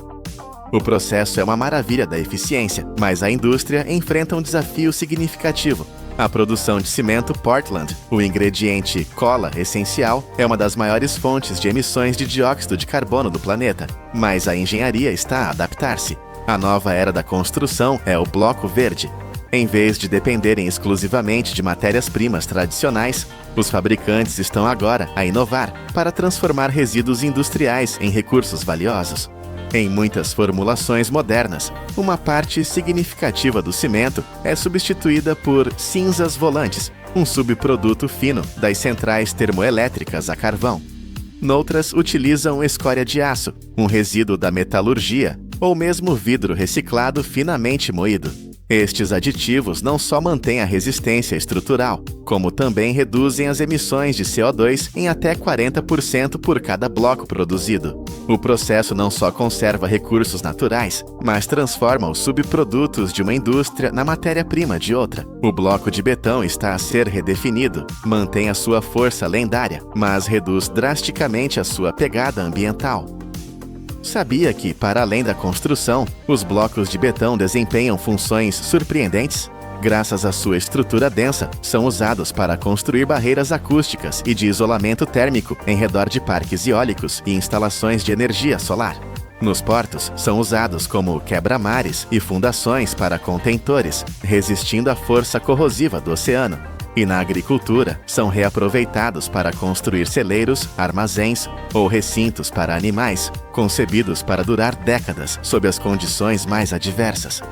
O processo é uma maravilha da eficiência, mas a indústria enfrenta um desafio significativo. A produção de cimento Portland, o ingrediente cola essencial, é uma das maiores fontes de emissões de dióxido de carbono do planeta, mas a engenharia está a adaptar-se. A nova era da construção é o bloco verde. Em vez de dependerem exclusivamente de matérias-primas tradicionais, os fabricantes estão agora a inovar para transformar resíduos industriais em recursos valiosos. Em muitas formulações modernas, uma parte significativa do cimento é substituída por cinzas volantes, um subproduto fino das centrais termoelétricas a carvão. Noutras utilizam escória de aço, um resíduo da metalurgia, ou mesmo vidro reciclado finamente moído. Estes aditivos não só mantêm a resistência estrutural, como também reduzem as emissões de CO2 em até 40% por cada bloco produzido. O processo não só conserva recursos naturais, mas transforma os subprodutos de uma indústria na matéria-prima de outra. O bloco de betão está a ser redefinido, mantém a sua força lendária, mas reduz drasticamente a sua pegada ambiental. Sabia que, para além da construção, os blocos de betão desempenham funções surpreendentes? Graças à sua estrutura densa, são usados para construir barreiras acústicas e de isolamento térmico em redor de parques eólicos e instalações de energia solar. Nos portos, são usados como quebra-mares e fundações para contentores, resistindo à força corrosiva do oceano. E na agricultura, são reaproveitados para construir celeiros, armazéns ou recintos para animais, concebidos para durar décadas sob as condições mais adversas.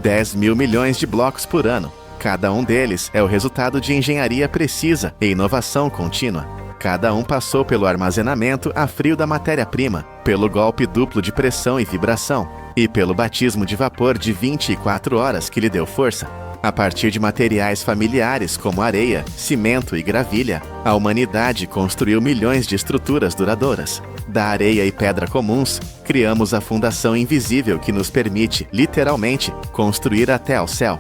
10 mil milhões de blocos por ano. Cada um deles é o resultado de engenharia precisa e inovação contínua. Cada um passou pelo armazenamento a frio da matéria-prima, pelo golpe duplo de pressão e vibração, e pelo batismo de vapor de 24 horas que lhe deu força. A partir de materiais familiares como areia, cimento e gravilha, a humanidade construiu milhões de estruturas duradouras. Da areia e pedra comuns, criamos a fundação invisível que nos permite, literalmente, construir até ao céu.